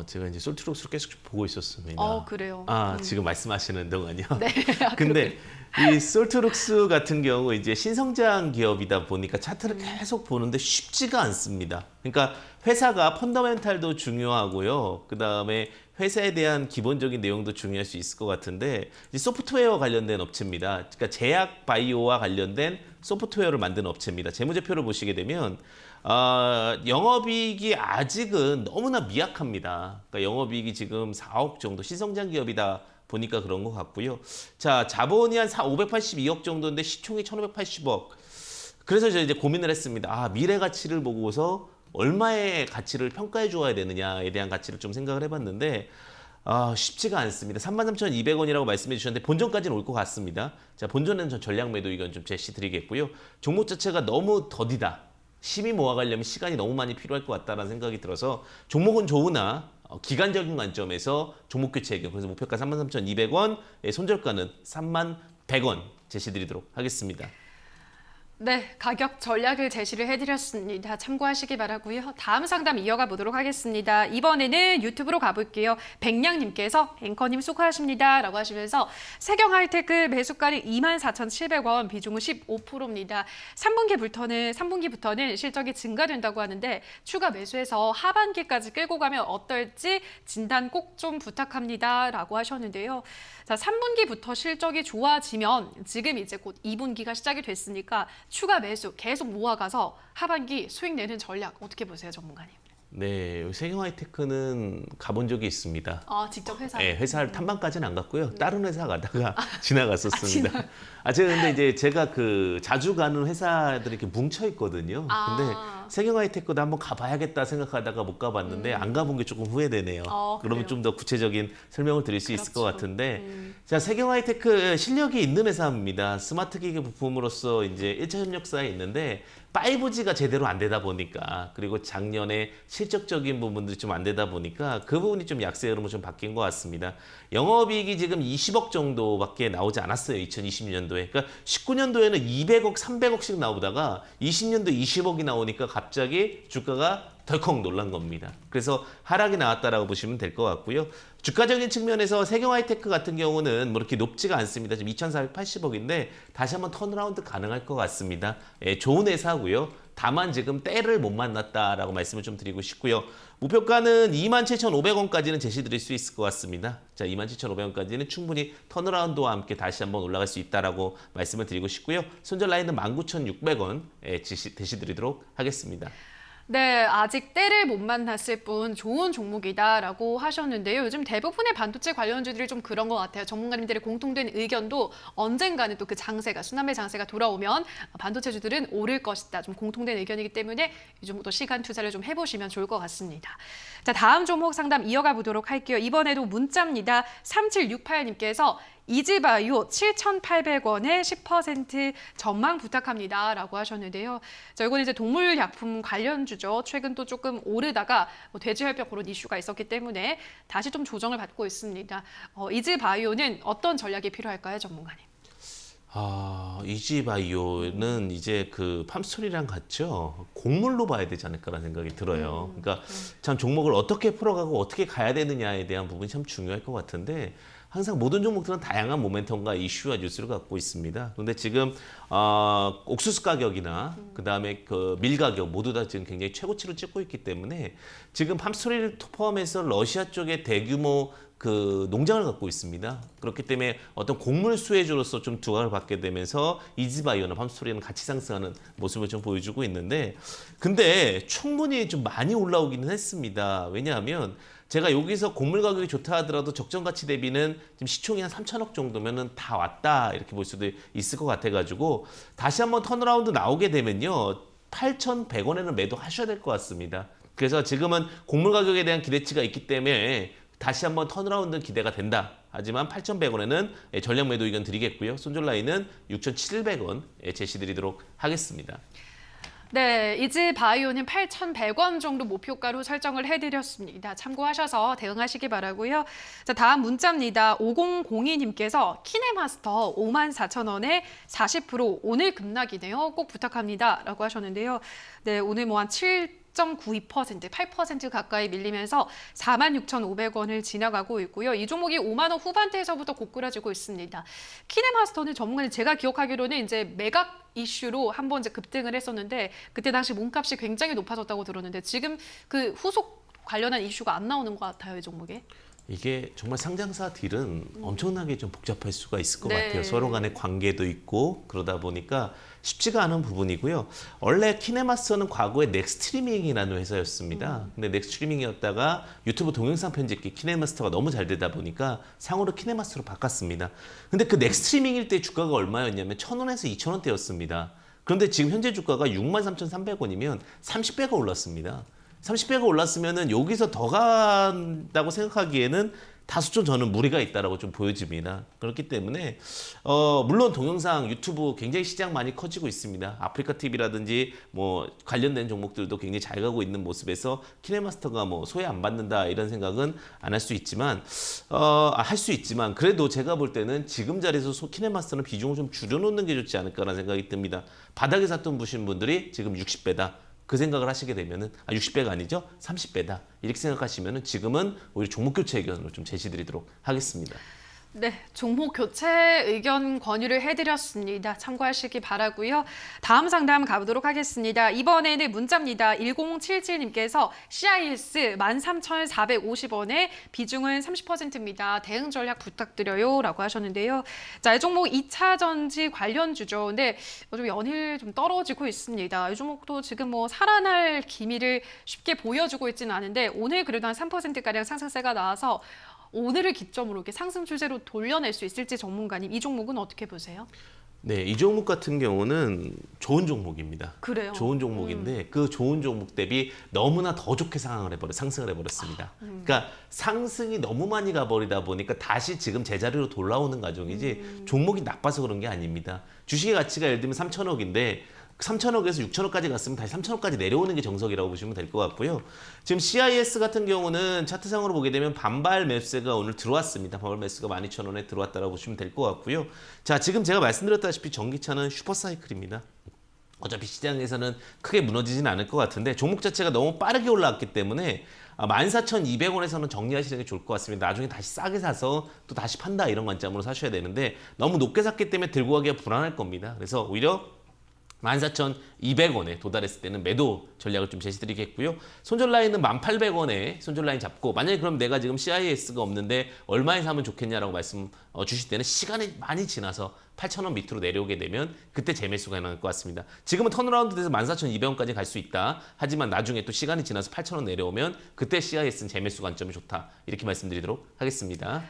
제가 이제 솔트룩스를 계속 보고 있었습니다. 그래요? 지금 말씀하시는 동안요. 네. 근데 이 솔트룩스 같은 경우 이제 신성장 기업이다 보니까 차트를 계속 보는데 쉽지가 않습니다. 그러니까 회사가 펀더멘탈도 중요하고요. 그다음에 회사에 대한 기본적인 내용도 중요할 수 있을 것 같은데 이제 소프트웨어 관련된 업체입니다. 그러니까 제약 바이오와 관련된 소프트웨어를 만드는 업체입니다. 재무제표를 보시게 되면 영업이익이 아직은 너무나 미약합니다. 그러니까 영업이익이 지금 4억 정도 신성장 기업이다 보니까 그런 것 같고요. 자, 자본이 한 582억 정도인데 시총이 1,580억. 그래서 저 이제 고민을 했습니다. 아, 미래 가치를 보고서 얼마의 가치를 평가해 주어야 되느냐에 대한 가치를 좀 생각을 해봤는데 쉽지가 않습니다. 33,200원이라고 말씀해 주셨는데 본전까지는 올 것 같습니다. 자, 본전은 전 전략 매도 의견 좀 제시드리겠고요. 종목 자체가 너무 더디다. 심의 모아가려면 시간이 너무 많이 필요할 것 같다는 생각이 들어서 종목은 좋으나 기간적인 관점에서 종목 교체 의견, 그래서 목표가 33,200원, 손절가는 31,100원 제시드리도록 하겠습니다. 네, 가격 전략을 제시를 해드렸습니다. 참고하시기 바라고요. 다음 상담 이어가 보도록 하겠습니다. 이번에는 유튜브로 가볼게요. 백냥님께서 앵커님 수고하십니다 라고 하시면서 세경하이테크 매수가는 24,700원, 비중은 15%입니다. 3분기부터는 실적이 증가된다고 하는데 추가 매수해서 하반기까지 끌고 가면 어떨지 진단 꼭 좀 부탁합니다 라고 하셨는데요. 자, 3분기부터 실적이 좋아지면 지금 이제 곧 2분기가 시작이 됐으니까 추가 매수 계속 모아가서 하반기 수익 내는 전략 어떻게 보세요, 전문가님? 네, 세경하이테크는 가본 적이 있습니다. 직접 회사? 네, 회사를 탐방까지는 안 갔고요. 다른 회사 가다가 지나갔었습니다. 제가 그 자주 가는 회사들이 이렇게 뭉쳐 있거든요. 근데 세경하이테크도 한번 가봐야겠다 생각하다가 못 가봤는데 안 가본 게 조금 후회되네요. 그러면 좀 더 구체적인 설명을 드릴 수 있을 것 같은데, 자, 세경하이테크 실력이 있는 회사입니다. 스마트 기기 부품으로서 이제 1차 협력사에 있는데 5G가 제대로 안 되다 보니까, 그리고 작년에 실적적인 부분들이 좀 안 되다 보니까 그 부분이 좀 약세 흐름으로 좀 바뀐 것 같습니다. 영업이익이 지금 20억 정도밖에 나오지 않았어요. 2020년도에. 그러니까 19년도에는 200억, 300억씩 나오다가 20년도 20억이 나오니까 갑자기 주가가 덜컥 놀란 겁니다. 그래서 하락이 나왔다라고 보시면 될 것 같고요. 주가적인 측면에서 세경하이테크 같은 경우는 뭐 이렇게 높지가 않습니다. 지금 2,480억인데 다시 한번 턴어라운드 가능할 것 같습니다. 좋은 회사고요. 다만 지금 때를 못 만났다라고 말씀을 좀 드리고 싶고요. 목표가는 27,500원까지는 제시드릴 수 있을 것 같습니다. 자, 27,500원까지는 충분히 턴어라운드와 함께 다시 한번 올라갈 수 있다라고 말씀을 드리고 싶고요. 손절 라인은 19,600원 제시드리도록 하겠습니다. 네, 아직 때를 못 만났을 뿐 좋은 종목이다라고 하셨는데요. 요즘 대부분의 반도체 관련주들이 좀 그런 것 같아요. 전문가님들의 공통된 의견도 언젠가는 또 그 장세가, 순환매 장세가 돌아오면 반도체주들은 오를 것이다. 좀 공통된 의견이기 때문에 이 종목도 시간 투자를 좀 해보시면 좋을 것 같습니다. 자, 다음 종목 상담 이어가 보도록 할게요. 이번에도 문자입니다. 3768님께서 이지바이오 7,800원에 10% 전망 부탁합니다 라고 하셨는데요. 자, 이건 이제 동물약품 관련주죠. 최근 또 조금 오르다가 돼지혈병 그런 이슈가 있었기 때문에 다시 좀 조정을 받고 있습니다. 이지바이오는 어떤 전략이 필요할까요, 전문가님? 이지바이오는 이제 그 팜스토리랑 같죠. 곡물로 봐야 되지 않을까라는 생각이 들어요. 그러니까 참 종목을 어떻게 풀어가고 어떻게 가야 되느냐에 대한 부분이 참 중요할 것 같은데, 항상 모든 종목들은 다양한 모멘텀과 이슈와 뉴스를 갖고 있습니다. 그런데 지금 옥수수 가격이나 그다음에 그 밀 가격 모두 다 지금 굉장히 최고치를 찍고 있기 때문에 지금 팜스토리를 포함해서 러시아 쪽에 대규모 그 농장을 갖고 있습니다. 그렇기 때문에 어떤 곡물 수혜주로서 좀 두각을 받게 되면서 이지바이오나 팜스토리는 같이 상승하는 모습을 좀 보여주고 있는데, 근데 충분히 좀 많이 올라오기는 했습니다. 왜냐하면 제가 여기서 곡물 가격이 좋다 하더라도 적정 가치 대비는 지금 시총이 한 3천억 정도면은 다 왔다 이렇게 볼 수도 있을 것 같아가지고 다시 한번 턴어라운드 나오게 되면요 8,100원에는 매도하셔야 될 것 같습니다. 그래서 지금은 곡물 가격에 대한 기대치가 있기 때문에 다시 한번 턴어라운드 기대가 된다. 하지만 8,100원에는 전략 매도 의견 드리겠고요. 손절 라인은 6,700원 제시드리도록 하겠습니다. 네, 이지바이오는 8,100원 정도 목표가로 설정을 해드렸습니다. 참고하셔서 대응하시기 바라고요. 자, 다음 문자입니다. 5002님께서 키네마스터 54,000원에 40% 오늘 급락이네요. 꼭 부탁합니다. 라고 하셨는데요. 네, 오늘 뭐 한 7.92%, 8% 가까이 밀리면서 46,500원을 지나가고 있고요. 이 종목이 5만 원 후반대에서부터 고꾸라지고 있습니다. 키네마스터는 전문가님 제가 기억하기로는 이제 매각 이슈로 한번 이제 급등을 했었는데 그때 당시 몸값이 굉장히 높아졌다고 들었는데 지금 그 후속 관련한 이슈가 안 나오는 것 같아요, 이 종목에. 이게 정말 상장사 딜은 엄청나게 좀 복잡할 수가 있을 것 네. 같아요. 서로 간의 관계도 있고 그러다 보니까 쉽지가 않은 부분이고요. 원래 키네마스터는 과거에 넥스트리밍이라는 회사였습니다. 근데 넥스트리밍이었다가 유튜브 동영상 편집기 키네마스터가 너무 잘 되다 보니까 상호를 키네마스터로 바꿨습니다. 근데 그 넥스트리밍일 때 주가가 얼마였냐면 1,000원에서 2,000원대였습니다. 그런데 지금 현재 주가가 63,300원이면 30배가 올랐습니다. 30배가 올랐으면은 여기서 더 간다고 생각하기에는 다소 좀 저는 무리가 있다라고 좀 보여집니다. 그렇기 때문에 물론 동영상 유튜브 굉장히 시장 많이 커지고 있습니다. 아프리카 TV라든지 뭐 관련된 종목들도 굉장히 잘 가고 있는 모습에서 키네마스터가 뭐 소외 안 받는다 이런 생각은 안 할 수 있지만 할 수 있지만 그래도 제가 볼 때는 지금 자리에서 키네마스터는 비중을 좀 줄여놓는 게 좋지 않을까라는 생각이 듭니다. 바닥에 샀던 보신 분들이 지금 60배다. 그 생각을 하시게 되면은 60배가 아니죠? 30배다. 이렇게 생각하시면은 지금은 오히려 종목 교체 의견으로 좀 제시드리도록 하겠습니다. 네, 종목 교체 의견 권유를 해드렸습니다. 참고하시기 바라고요. 다음 상담 가보도록 하겠습니다. 이번에는 문자입니다. 1077님께서 CIS 13,450원에 비중은 30%입니다. 대응 전략 부탁드려요 라고 하셨는데요. 자, 이 종목 2차 전지 관련주죠. 근데 좀 연일 좀 떨어지고 있습니다. 이 종목도 지금 뭐 살아날 기미를 쉽게 보여주고 있지는 않은데 오늘 그래도 한 3%가량 상승세가 나와서 오늘을 기점으로 이렇게 상승 추세로 돌려낼 수 있을지 전문가님, 이 종목은 어떻게 보세요? 네, 이 종목 같은 경우는 좋은 종목입니다. 그래요? 좋은 종목인데 그 좋은 종목 대비 너무나 더 좋게 상승을 해버렸습니다. 그러니까 상승이 너무 많이 가버리다 보니까 다시 지금 제자리로 돌아오는 과정이지 종목이 나빠서 그런 게 아닙니다. 주식의 가치가 예를 들면 3천억인데 3천억에서 6천억까지 갔으면 다시 3천억까지 내려오는 게 정석이라고 보시면 될 것 같고요. 지금 CIS 같은 경우는 차트상으로 보게 되면 반발 매수세가 오늘 들어왔습니다. 반발 매수가 12,000원에 들어왔다고 보시면 될 것 같고요. 자, 지금 제가 말씀드렸다시피 전기차는 슈퍼사이클입니다. 어차피 시장에서는 크게 무너지지는 않을 것 같은데 종목 자체가 너무 빠르게 올라왔기 때문에 14,200원에서는 정리하시는 게 좋을 것 같습니다. 나중에 다시 싸게 사서 또 다시 판다 이런 관점으로 사셔야 되는데 너무 높게 샀기 때문에 들고 가기가 불안할 겁니다. 그래서 오히려 14,200원에 도달했을 때는 매도 전략을 좀 제시드리겠고요. 손절 라인은 1,800원에 손절 라인 잡고 만약에 그럼 내가 지금 CIS가 없는데 얼마에 사면 좋겠냐라고 말씀 주실 때는 시간이 많이 지나서 8,000원 밑으로 내려오게 되면 그때 재매수가 가능할 것 같습니다. 지금은 턴어라운드 돼서 14,200원까지 갈 수 있다. 하지만 나중에 또 시간이 지나서 8,000원 내려오면 그때 CIS는 재매수 관점이 좋다. 이렇게 말씀드리도록 하겠습니다.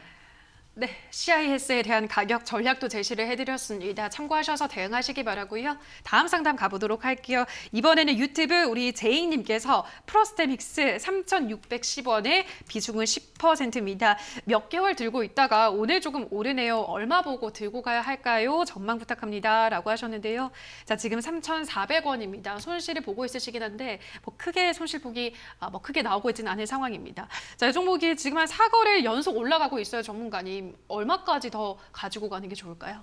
네, CIS에 대한 가격 전략도 제시를 해드렸습니다. 참고하셔서 대응하시기 바라고요. 다음 상담 가보도록 할게요. 이번에는 유튜브 우리 제이님께서 프로스테믹스 3,610원에 비중은 10%입니다. 몇 개월 들고 있다가 오늘 조금 오르네요. 얼마 보고 들고 가야 할까요? 전망 부탁합니다. 라고 하셨는데요. 자, 지금 3,400원입니다. 손실을 보고 있으시긴 한데 뭐 크게 손실폭이 뭐 크게 나오고 있지는 않은 상황입니다. 자, 이 종목이 지금 한 4거래일 연속 올라가고 있어요, 전문가님. 얼마까지 더 가지고 가는 게 좋을까요?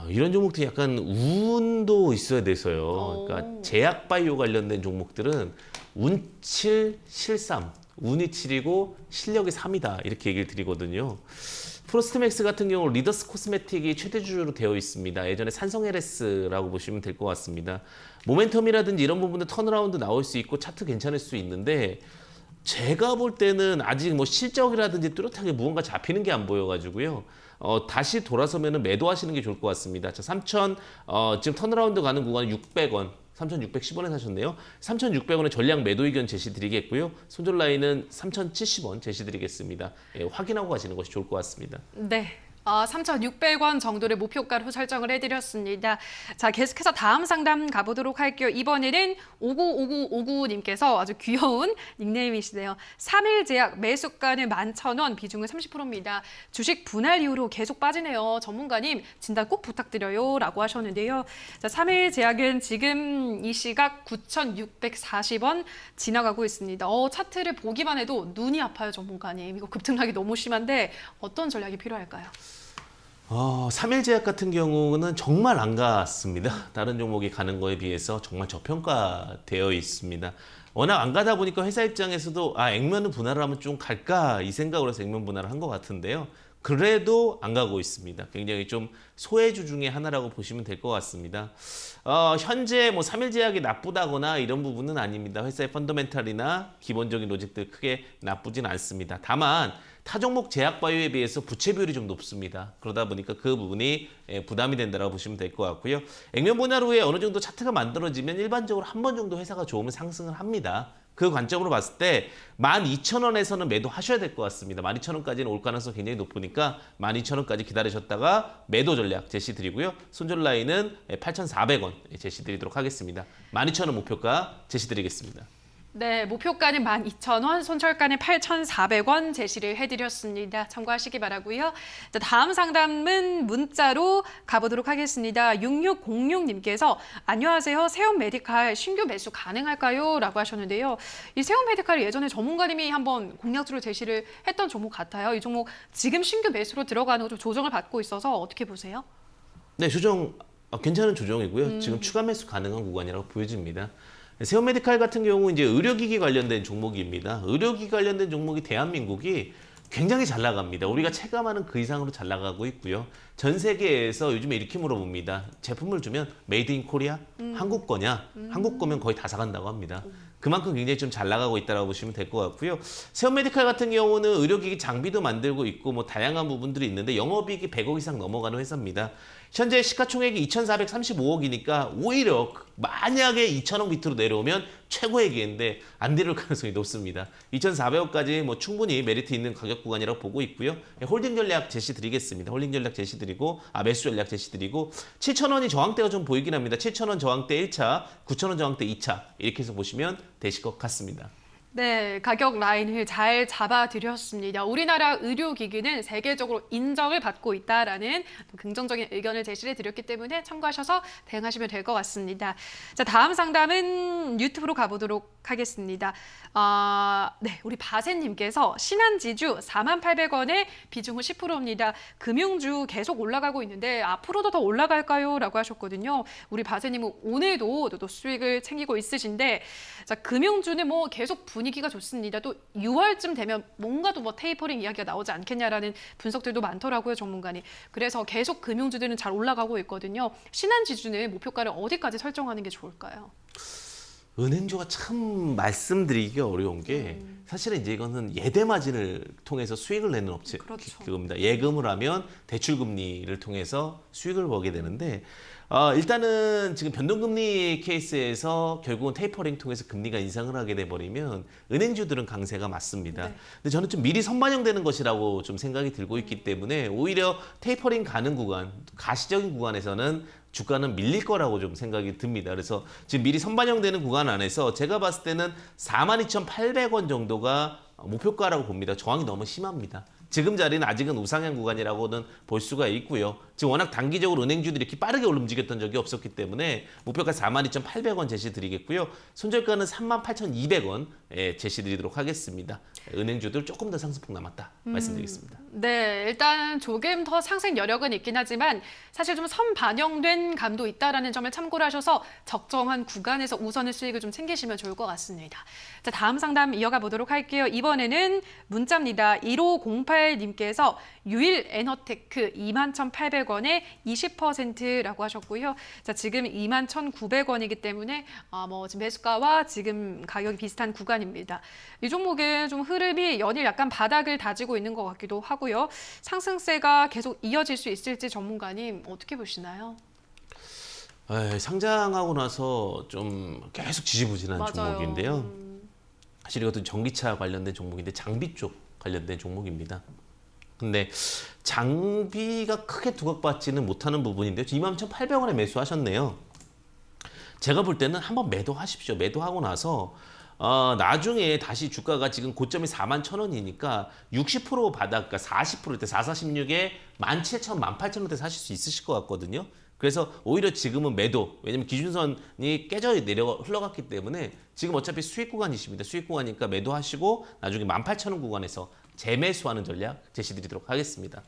이런 종목들이 약간 운도 있어야 돼서요. 그러니까 제약바이오 관련된 종목들은 운7, 실3, 운이 7이고 실력이 3이다 이렇게 얘기를 드리거든요. 프로스트맥스 같은 경우 리더스 코스메틱이 최대주주로 되어 있습니다. 예전에 산성 LS라고 보시면 될 것 같습니다. 모멘텀이라든지 이런 부분도 턴어라운드 나올 수 있고 차트 괜찮을 수 있는데 제가 볼 때는 아직 뭐 실적이라든지 뚜렷하게 무언가 잡히는 게 안 보여가지고요. 다시 돌아서면은 매도하시는 게 좋을 것 같습니다. 자, 3,000 지금 턴어라운드 가는 구간은 600원. 3,610원에 사셨네요. 3,600원에 전량 매도 의견 제시드리겠고요. 손절 라인은 3,070원 제시드리겠습니다. 예, 확인하고 가시는 것이 좋을 것 같습니다. 네. 3,600원 정도를 목표가로 설정을 해드렸습니다. 자, 계속해서 다음 상담 가보도록 할게요. 이번에는 595959님께서 아주 귀여운 닉네임이시네요. 3일 제약 매수가는 11,000원, 비중은 30%입니다. 주식 분할 이후로 계속 빠지네요. 전문가님 진단 꼭 부탁드려요. 라고 하셨는데요. 자, 3일 제약은 지금 이 시각 9,640원 지나가고 있습니다. 차트를 보기만 해도 눈이 아파요, 전문가님. 이거 급등락이 너무 심한데 어떤 전략이 필요할까요? 삼일제약 같은 경우는 정말 안 갔습니다. 다른 종목이 가는 거에 비해서 정말 저평가되어 있습니다. 워낙 안 가다 보니까 회사 입장에서도 액면을 분할을 하면 좀 갈까 이 생각으로 해서 액면 분할을 한 것 같은데요. 그래도 안 가고 있습니다. 굉장히 좀 소외주 중에 하나라고 보시면 될 것 같습니다. 현재 뭐 삼일제약이 나쁘다거나 이런 부분은 아닙니다. 회사의 펀더멘탈이나 기본적인 로직들 크게 나쁘진 않습니다. 다만 타 종목 제약바이오에 비해서 부채 비율이 좀 높습니다. 그러다 보니까 그 부분이 부담이 된다고 보시면 될 것 같고요. 액면 분할 후에 어느 정도 차트가 만들어지면 일반적으로 한 번 정도 회사가 좋으면 상승을 합니다. 그 관점으로 봤을 때 12,000원에서는 매도하셔야 될 것 같습니다. 12,000원까지는 올 가능성이 굉장히 높으니까 12,000원까지 기다리셨다가 매도 전략 제시드리고요. 손절 라인은 8,400원 제시드리도록 하겠습니다. 12,000원 목표가 제시드리겠습니다. 네, 목표가는 12,000원, 손절가는 8,400원 제시를 해드렸습니다. 참고하시기 바라고요. 자, 다음 상담은 문자로 가보도록 하겠습니다. 6606님께서 안녕하세요. 세움 메디칼 신규 매수 가능할까요? 라고 하셨는데요. 이 세움 메디칼이 예전에 전문가님이 한번 공략주를 제시를 했던 종목 같아요. 이 종목 지금 신규 매수로 들어가는 거 좀 조정을 받고 있어서 어떻게 보세요? 네, 조정 괜찮은 조정이고요. 지금 추가 매수 가능한 구간이라고 보여집니다. 세움 메디칼 같은 경우 이제 의료기기 관련된 종목입니다. 의료기기 관련된 종목이 대한민국이 굉장히 잘 나갑니다. 우리가 체감하는 그 이상으로 잘 나가고 있고요. 전 세계에서 요즘에 이렇게 물어봅니다. 제품을 주면 메이드 인 코리아? 한국 거냐? 한국 거면 거의 다 사간다고 합니다. 그만큼 굉장히 좀 잘 나가고 있다고 보시면 될 것 같고요. 세움 메디칼 같은 경우는 의료기기 장비도 만들고 있고 뭐 다양한 부분들이 있는데 영업이익이 100억 이상 넘어가는 회사입니다. 현재 시가총액이 2,435억이니까 오히려 만약에 2,000억 밑으로 내려오면 최고의 기회인데 안 내려올 가능성이 높습니다. 2,400억까지 뭐 충분히 메리트 있는 가격 구간이라고 보고 있고요. 홀딩 전략 제시 드리겠습니다. 홀딩 전략 제시 드리고 매수 전략 제시 드리고 7,000원이 저항대가 좀 보이긴 합니다. 7,000원 저항대 1차, 9,000원 저항대 2차 이렇게 해서 보시면 되실 것 같습니다. 네, 가격 라인을 잘 잡아드렸습니다. 우리나라 의료기기는 세계적으로 인정을 받고 있다라는 긍정적인 의견을 제시해 드렸기 때문에 참고하셔서 대응하시면 될 것 같습니다. 자, 다음 상담은 유튜브로 가보도록 하겠습니다. 네, 우리 바세님께서 신한지주 48,000원에 비중은 10%입니다. 금융주 계속 올라가고 있는데 앞으로도 더 올라갈까요? 라고 하셨거든요. 우리 바세님은 오늘도 또 수익을 챙기고 있으신데 자, 금융주는 뭐 계속 분위기가 좋습니다. 또 6월쯤 되면 뭔가 또 뭐 테이퍼링 이야기가 나오지 않겠냐라는 분석들도 많더라고요, 전문가님. 그래서 계속 금융주들은 잘 올라가고 있거든요. 신한지주는 목표가를 어디까지 설정하는 게 좋을까요? 은행주가 참 말씀드리기가 어려운 게 사실은 이제 이거는 예대 마진을 통해서 수익을 내는 업체 그렇죠. 그겁니다. 예금을 하면 대출 금리를 통해서 수익을 보게 되는데 일단은 지금 변동금리 케이스에서 결국은 테이퍼링 통해서 금리가 인상을 하게 돼 버리면 은행주들은 강세가 맞습니다. 네. 근데 저는 좀 미리 선반영되는 것이라고 좀 생각이 들고 있기 때문에 오히려 테이퍼링 가는 구간, 가시적인 구간에서는 주가는 밀릴 거라고 좀 생각이 듭니다. 그래서 지금 미리 선반영되는 구간 안에서 제가 봤을 때는 42,800원 정도가 목표가라고 봅니다. 저항이 너무 심합니다. 지금 자리는 아직은 우상향 구간이라고는 볼 수가 있고요. 지금 워낙 단기적으로 은행주들이 이렇게 빠르게 움직였던 적이 없었기 때문에 목표가 42,800원 제시 드리겠고요. 손절가는 38,200원 제시 드리도록 하겠습니다. 은행주들 조금 더 상승폭 남았다 말씀드리겠습니다. 네, 일단 조금 더 상승 여력은 있긴 하지만 사실 좀 선반영된 감도 있다라는 점을 참고를 하셔서 적정한 구간에서 우선의 수익을 좀 챙기시면 좋을 것 같습니다. 자, 다음 상담 이어가 보도록 할게요. 이번에는 문자입니다. 1508님께서 유일 에너테크 21,800원에 20%라고 하셨고요. 자, 지금 21,900원이기 때문에 뭐 지금 매수가와 지금 가격이 비슷한 구간입니다. 이 종목은 좀 흐름이 연일 약간 바닥을 다지고 있는 것 같기도 하고요. 상승세가 계속 이어질 수 있을지 전문가님 어떻게 보시나요? 상장하고 나서 좀 계속 지지부진한 맞아요. 종목인데요. 사실 이것도 전기차 관련된 종목인데 장비 쪽 관련된 종목입니다. 근데 장비가 크게 두각받지는 못하는 부분인데요. 21,800원에 매수하셨네요. 제가 볼 때는 한번 매도하십시오. 매도하고 나서 나중에 다시 주가가 지금 고점이 41,000원이니까 60% 바닥, 그러니까 40%때 446에 17,000원, 18,000원대 사실 수 있으실 것 같거든요. 그래서 오히려 지금은 매도, 왜냐면 기준선이 깨져 흘러갔기 때문에 지금 어차피 수익 구간이십니다. 수익 구간이니까 매도하시고 나중에 18,000원 구간에서 재매수하는 전략 제시드리도록 하겠습니다.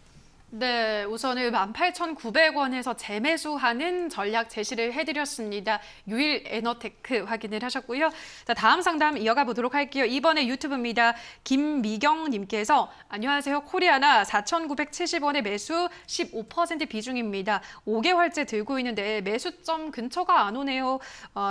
네, 우선은 18,900원에서 재매수하는 전략 제시를 해드렸습니다. 유일 에너테크 확인을 하셨고요. 자, 다음 상담 이어가 보도록 할게요. 이번에 유튜브입니다. 김미경님께서 안녕하세요. 코리아나 4,970원에 매수 15% 비중입니다. 5개월째 들고 있는데 매수점 근처가 안 오네요.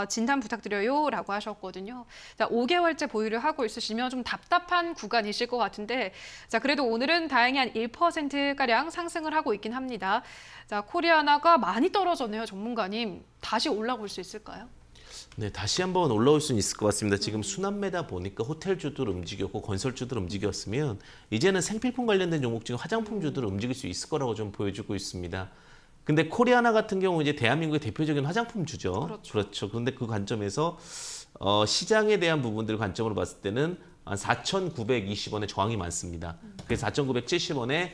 진단 부탁드려요. 라고 하셨거든요. 자, 5개월째 보유를 하고 있으시면 좀 답답한 구간이실 것 같은데 자, 그래도 오늘은 다행히 한 1%가량 상승을 하고 있긴 합니다. 자, 코리아나가 많이 떨어졌네요, 전문가님. 다시 올라올 수 있을까요? 네, 다시 한번 올라올 수는 있을 것 같습니다. 지금 순환매다 보니까 호텔주들 움직였고 건설주들 움직였으면 이제는 생필품 관련된 종목 중에 화장품주들 움직일 수 있을 거라고 좀 보여주고 있습니다. 근데 코리아나 같은 경우 이제 대한민국의 대표적인 화장품주죠. 그렇죠. 그런데 그 관점에서 시장에 대한 부분들을 관점으로 봤을 때는 4,920원의 저항이 많습니다. 그래서 4,970원에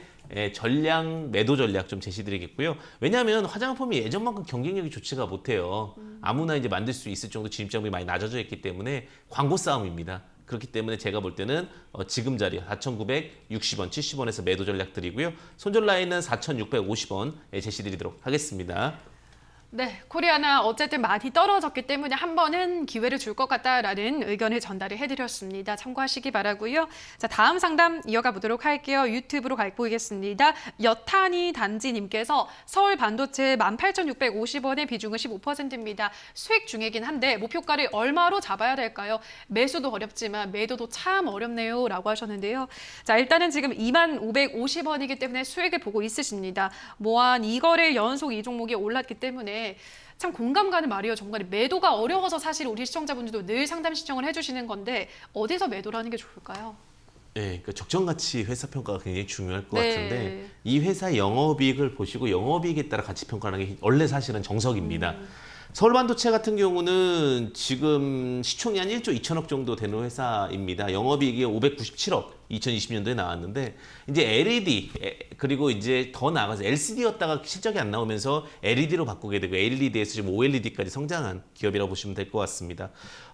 전량 매도 전략 좀 제시드리겠고요. 왜냐하면 화장품이 예전만큼 경쟁력이 좋지가 못해요. 아무나 이제 만들 수 있을 정도 진입장벽이 많이 낮아져 있기 때문에 광고 싸움입니다. 그렇기 때문에 제가 볼 때는 지금 자리 4,960원, 70원에서 매도 전략 드리고요. 손절 라인은 4,650원에 제시드리도록 하겠습니다. 네, 코리아나 어쨌든 많이 떨어졌기 때문에 한 번은 기회를 줄 것 같다라는 의견을 전달을 해드렸습니다. 참고하시기 바라고요. 자, 다음 상담 이어가 보도록 할게요. 유튜브로 가보겠습니다. 여탄이 단지님께서 서울 반도체 18,650원의 비중은 15%입니다. 수익 중이긴 한데 목표가를 얼마로 잡아야 될까요? 매수도 어렵지만 매도도 참 어렵네요. 라고 하셨는데요. 자, 일단은 지금 25,550원이기 때문에 수익을 보고 있으십니다. 한 2거래 연속 이 종목이 올랐기 때문에 참 공감 가는 말이에요. 정말 매도가 어려워서 사실 우리 시청자분들도 늘 상담 신청을 해주시는 건데 어디서 매도를 하는 게 좋을까요? 네, 그러니까 적정 가치 회사 평가가 굉장히 중요할 것 네. 같은데 이 회사 영업이익을 보시고 영업이익에 따라 가치 평가하는 게 원래 사실은 정석입니다. 서울반도체 같은 경우는 지금 시총이 한 1조 2천억 정도 되는 회사입니다. 영업이익이 597억 2020년도에 나왔는데 이제 LED 그리고 이제 더 나아가서 LCD였다가 실적이 안 나오면서 LED로 바꾸게 되고 LED에서 지금 OLED까지 성장한 기업이라고 보시면 될 것 같습니다.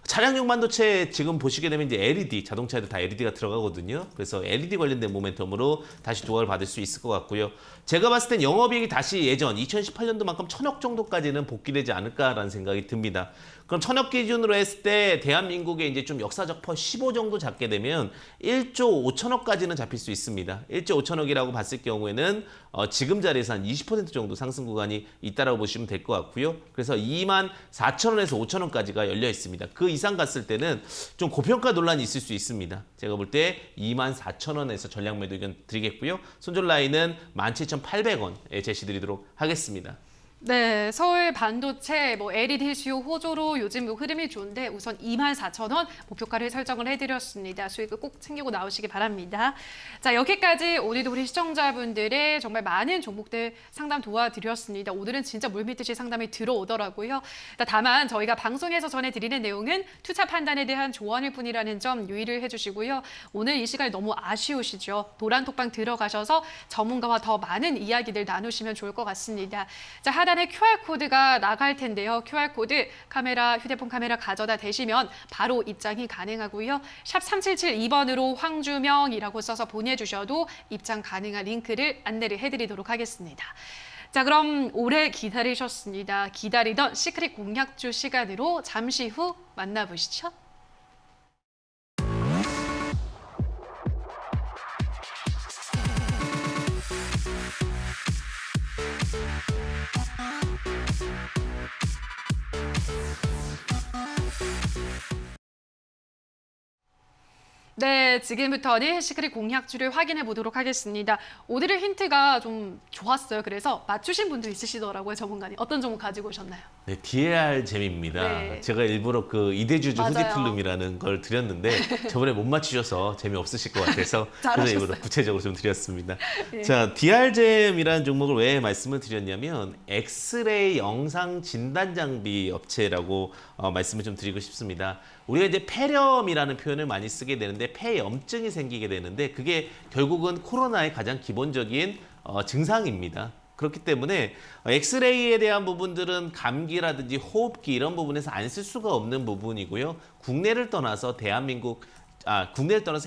차량용 반도체 지금 보시게 되면 이제 LED 자동차에도 다 LED가 들어가거든요. 그래서 LED 관련된 모멘텀으로 다시 조각을 받을 수 있을 것 같고요. 제가 봤을 땐 영업이익이 다시 예전 2018년도만큼 1,000억 정도까지는 복귀되지 않을까라는 생각이 듭니다. 그럼 1,000억 기준으로 했을 때 대한민국의 이제 좀 역사적 퍼 15 정도 잡게 되면 1조 5천억까지는 잡힐 수 있습니다. 1조 5천억이라고 봤을 경우에는 지금 자리에서 한 20% 정도 상승 구간이 있다라고 보시면 될 것 같고요. 그래서 24,000원에서 5천원까지가 열려 있습니다. 그 이상 갔을 때는 좀 고평가 논란이 있을 수 있습니다. 제가 볼 때 24,000원에서 전략 매도 의견 드리겠고요. 손절 라인은 17,800원에 제시드리도록 하겠습니다. 네, 서울 반도체 LED 수요 호조로 요즘 흐름이 좋은데 우선 24,000원 목표가를 설정을 해드렸습니다. 수익을 꼭 챙기고 나오시기 바랍니다. 자, 여기까지 오늘도 우리 시청자분들의 정말 많은 종목들 상담 도와드렸습니다. 오늘은 진짜 물밀듯이 상담이 들어오더라고요. 다만 저희가 방송에서 전해드리는 내용은 투자 판단에 대한 조언일 뿐이라는 점 유의를 해주시고요. 오늘 이 시간이 너무 아쉬우시죠? 노란톡방 들어가셔서 전문가와 더 많은 이야기들 나누시면 좋을 것 같습니다. 자, 하단에 QR코드가 나갈 텐데요. QR코드 휴대폰 카메라 가져다 대시면 바로 입장이 가능하고요. 샵 3772번으로 황주명이라고 써서 보내주셔도 입장 가능한 링크를 안내를 해드리도록 하겠습니다. 자, 그럼 오래 기다리셨습니다. 기다리던 시크릿 공략주 시간으로 잠시 후 만나보시죠. 네, 지금부터는 시크릿 공략주를 확인해 보도록 하겠습니다. 오늘의 힌트가 좀 좋았어요. 그래서 맞추신 분도 있으시더라고요, 전문가님. 어떤 종목 가지고 오셨나요? 네, DLR 잼입니다. 네. 제가 일부러 그 이대주주 맞아요. 후지플룸이라는 걸 드렸는데 저번에 못 맞추셔서 재미없으실 것 같아서 그래서 잘하셨어요. 일부러 구체적으로 좀 드렸습니다. 네. 자, DR잼이라는 종목을 왜 말씀을 드렸냐면 엑스레이 영상 진단 장비 업체라고 말씀을 좀 드리고 싶습니다. 우리가 이제 폐렴이라는 표현을 많이 쓰게 되는데 폐염증이 생기게 되는데 그게 결국은 코로나의 가장 기본적인 증상입니다. 그렇기 때문에 엑스레이에 대한 부분들은 감기라든지 호흡기 이런 부분에서 안 쓸 수가 없는 부분이고요. 국내를 떠나서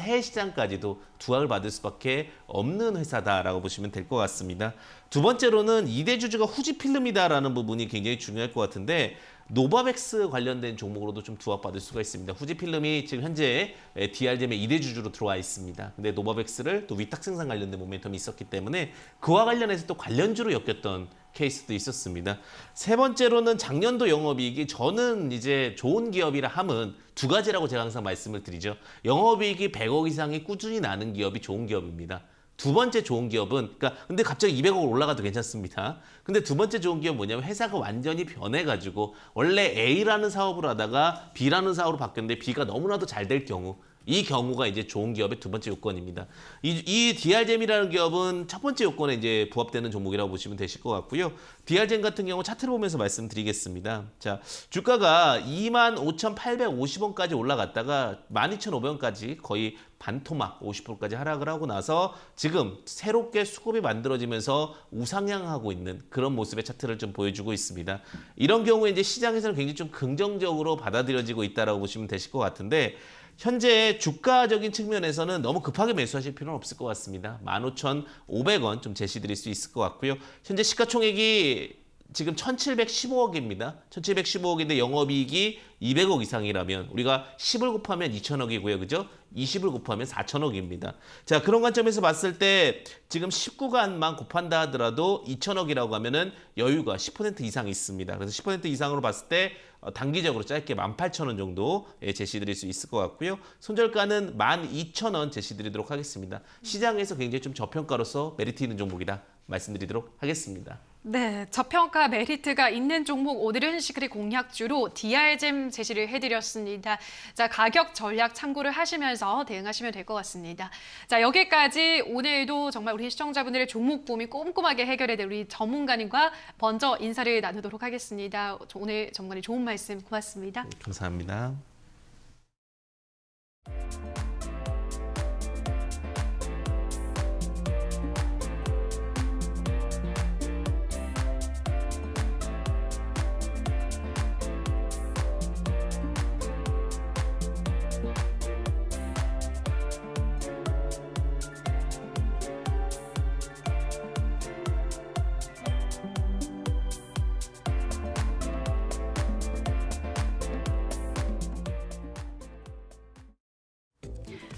해외 시장까지도 부각을 받을 수밖에 없는 회사다라고 보시면 될 것 같습니다. 두 번째로는 2대 주주가 후지필름이다라는 부분이 굉장히 중요할 것 같은데 노바백스 관련된 종목으로도 좀 부각받을 수가 있습니다. 후지필름이 지금 현재 DR잼의 2대 주주로 들어와 있습니다. 근데 노바백스를 또 위탁 생산 관련된 모멘텀이 있었기 때문에 그와 관련해서 또 관련주로 엮였던 케이스도 있었습니다. 세 번째로는 작년도 영업이익이 저는 이제 좋은 기업이라 함은 두 가지라고 제가 항상 말씀을 드리죠. 영업이익이 100억 이상이 꾸준히 나는 기업이 좋은 기업입니다. 두 번째 좋은 기업은, 근데 갑자기 200억 올라가도 괜찮습니다. 근데 두 번째 좋은 기업은 뭐냐면 회사가 완전히 변해가지고 원래 A라는 사업을 하다가 B라는 사업으로 바뀌었는데 B가 너무나도 잘 될 경우, 이 경우가 이제 좋은 기업의 두 번째 요건입니다. 이 DR잼이라는 기업은 첫 번째 요건에 이제 부합되는 종목이라고 보시면 되실 것 같고요. DR잼 같은 경우 차트를 보면서 말씀드리겠습니다. 자, 주가가 25,850원까지 올라갔다가 12,500원까지 거의 반토막 50%까지 하락을 하고 나서 지금 새롭게 수급이 만들어지면서 우상향하고 있는 그런 모습의 차트를 좀 보여주고 있습니다. 이런 경우에 이제 시장에서는 굉장히 좀 긍정적으로 받아들여지고 있다라고 보시면 되실 것 같은데 현재 주가적인 측면에서는 너무 급하게 매수하실 필요는 없을 것 같습니다. 15,500원 좀 제시드릴 수 있을 것 같고요. 현재 시가총액이 지금 1,715억입니다. 1,715억인데 영업이익이 200억 이상이라면 우리가 10을 곱하면 2천억이고요. 그죠? 20을 곱하면 4천억입니다. 자, 그런 관점에서 봤을 때 지금 19간만 곱한다 하더라도 2천억이라고 하면은 여유가 10% 이상 있습니다. 그래서 10% 이상으로 봤을 때 단기적으로 짧게 18,000원 정도 제시드릴 수 있을 것 같고요. 손절가는 12,000원 제시드리도록 하겠습니다. 시장에서 굉장히 좀 저평가로서 메리트 있는 종목이다 말씀드리도록 하겠습니다. 네, 저평가 메리트가 있는 종목 오늘은 시크릿 공략주로 DR잼 제시를 해드렸습니다. 자, 가격 전략 참고를 하시면서 대응하시면 될 것 같습니다. 자, 여기까지 오늘도 정말 우리 시청자분들의 종목 고민 꼼꼼하게 해결해드릴 우리 전문가님과 먼저 인사를 나누도록 하겠습니다. 오늘 정말 좋은 말씀 고맙습니다. 감사합니다.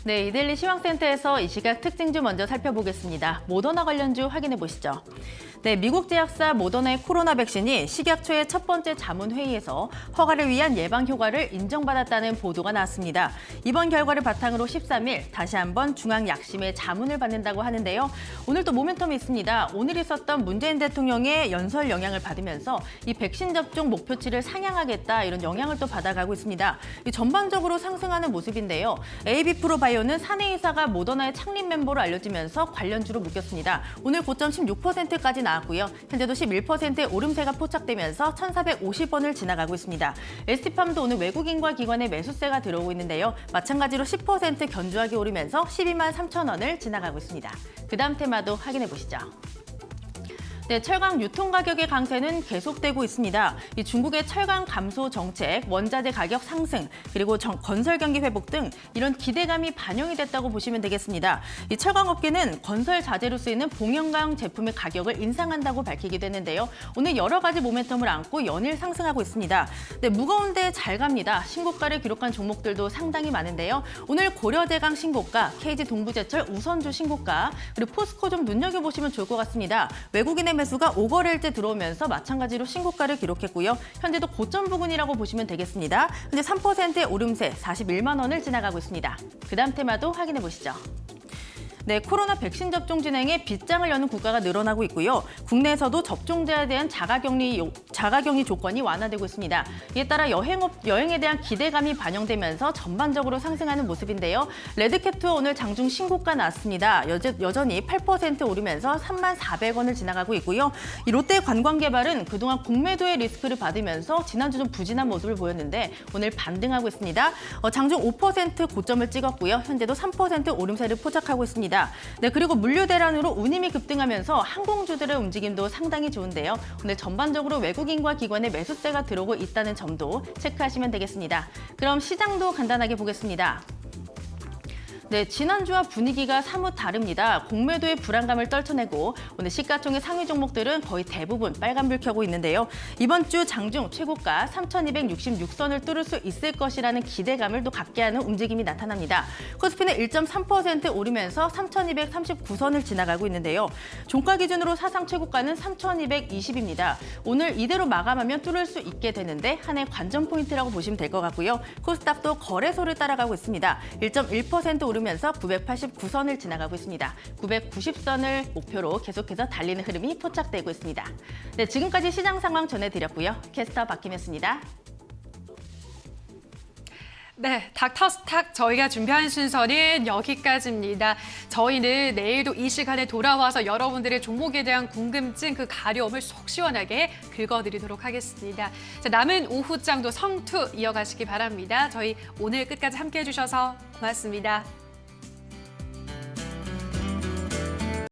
네, 이데일리 시황센터에서 이 시각 특징주 먼저 살펴보겠습니다. 모더나 관련주 확인해 보시죠. 네, 미국 제약사 모더나의 코로나 백신이 식약처의 첫 번째 자문회의에서 허가를 위한 예방 효과를 인정받았다는 보도가 나왔습니다. 이번 결과를 바탕으로 13일 다시 한번 중앙약심의 자문을 받는다고 하는데요. 오늘 또 모멘텀이 있습니다. 오늘 있었던 문재인 대통령의 연설 영향을 받으면서 이 백신 접종 목표치를 상향하겠다 이런 영향을 또 받아가고 있습니다. 전반적으로 상승하는 모습인데요. AB프로바이오는 사내이사가 모더나의 창립 멤버로 알려지면서 관련주로 묶였습니다. 오늘 고점 16%까지 나왔고요. 현재도 11%의 오름세가 포착되면서 1,450원을 지나가고 있습니다. ST팜도 오늘 외국인과 기관의 매수세가 들어오고 있는데요. 마찬가지로 10% 견조하게 오르면서 12만 3천 원을 지나가고 있습니다. 그 다음 테마도 확인해 보시죠. 네, 철강 유통 가격의 강세는 계속되고 있습니다. 이 중국의 철강 감소 정책, 원자재 가격 상승, 그리고 건설 경기 회복 등 이런 기대감이 반영이 됐다고 보시면 되겠습니다. 이 철강 업계는 건설 자재로 쓰이는 봉연강 제품의 가격을 인상한다고 밝히기도 했는데요. 오늘 여러 가지 모멘텀을 안고 연일 상승하고 있습니다. 네, 무거운데 잘 갑니다. 신고가를 기록한 종목들도 상당히 많은데요. 오늘 고려대강 신고가, KG 동부제철 우선주 신고가, 그리고 포스코 좀 눈여겨보시면 좋을 것 같습니다. 외국인의 매수가 5거래일째 들어오면서 마찬가지로 신고가를 기록했고요. 현재도 고점 부근이라고 보시면 되겠습니다. 현재 3%의 오름세 41만 원을 지나가고 있습니다. 그 다음 테마도 확인해 보시죠. 네, 코로나 백신 접종 진행에 빗장을 여는 국가가 늘어나고 있고요. 국내에서도 접종자에 대한 자가격리 조건이 완화되고 있습니다. 이에 따라 여행에 대한 기대감이 반영되면서 전반적으로 상승하는 모습인데요. 레드캣투어 오늘 장중 신고가 났습니다. 여전히 8% 오르면서 3만 400원을 지나가고 있고요. 이 롯데 관광개발은 그동안 공매도의 리스크를 받으면서 지난주 좀 부진한 모습을 보였는데 오늘 반등하고 있습니다. 장중 5% 고점을 찍었고요. 현재도 3% 오름세를 포착하고 있습니다. 네, 그리고 물류 대란으로 운임이 급등하면서 항공주들의 움직임도 상당히 좋은데요. 오늘 전반적으로 외국인과 기관의 매수세가 들어오고 있다는 점도 체크하시면 되겠습니다. 그럼 시장도 간단하게 보겠습니다. 네, 지난주와 분위기가 사뭇 다릅니다. 공매도의 불안감을 떨쳐내고 오늘 시가총액 상위 종목들은 거의 대부분 빨간불 켜고 있는데요. 이번 주 장중 최고가 3,266선을 뚫을 수 있을 것이라는 기대감을 또 갖게 하는 움직임이 나타납니다. 코스피는 1.3% 오르면서 3,239선을 지나가고 있는데요. 종가 기준으로 사상 최고가는 3,220입니다. 오늘 이대로 마감하면 뚫을 수 있게 되는데 한 해 관전 포인트라고 보시면 될 것 같고요. 코스닥도 거래소를 따라가고 있습니다. 1.1% 오르면서 989선을 지나가고 있습니다. 990선을 목표로 계속해서 달리는 흐름이 포착되고 있습니다. 네, 지금까지 시장 상황 전해드렸고요. 캐스터 박김이었습니다. 네, 닥터스탁 저희가 준비한 순서는 여기까지입니다. 저희는 내일도 이 시간에 돌아와서 여러분들의 종목에 대한 궁금증, 그 가려움을 속 시원하게 긁어드리도록 하겠습니다. 자, 남은 오후장도 성투 이어가시기 바랍니다. 저희 오늘 끝까지 함께해 주셔서 고맙습니다.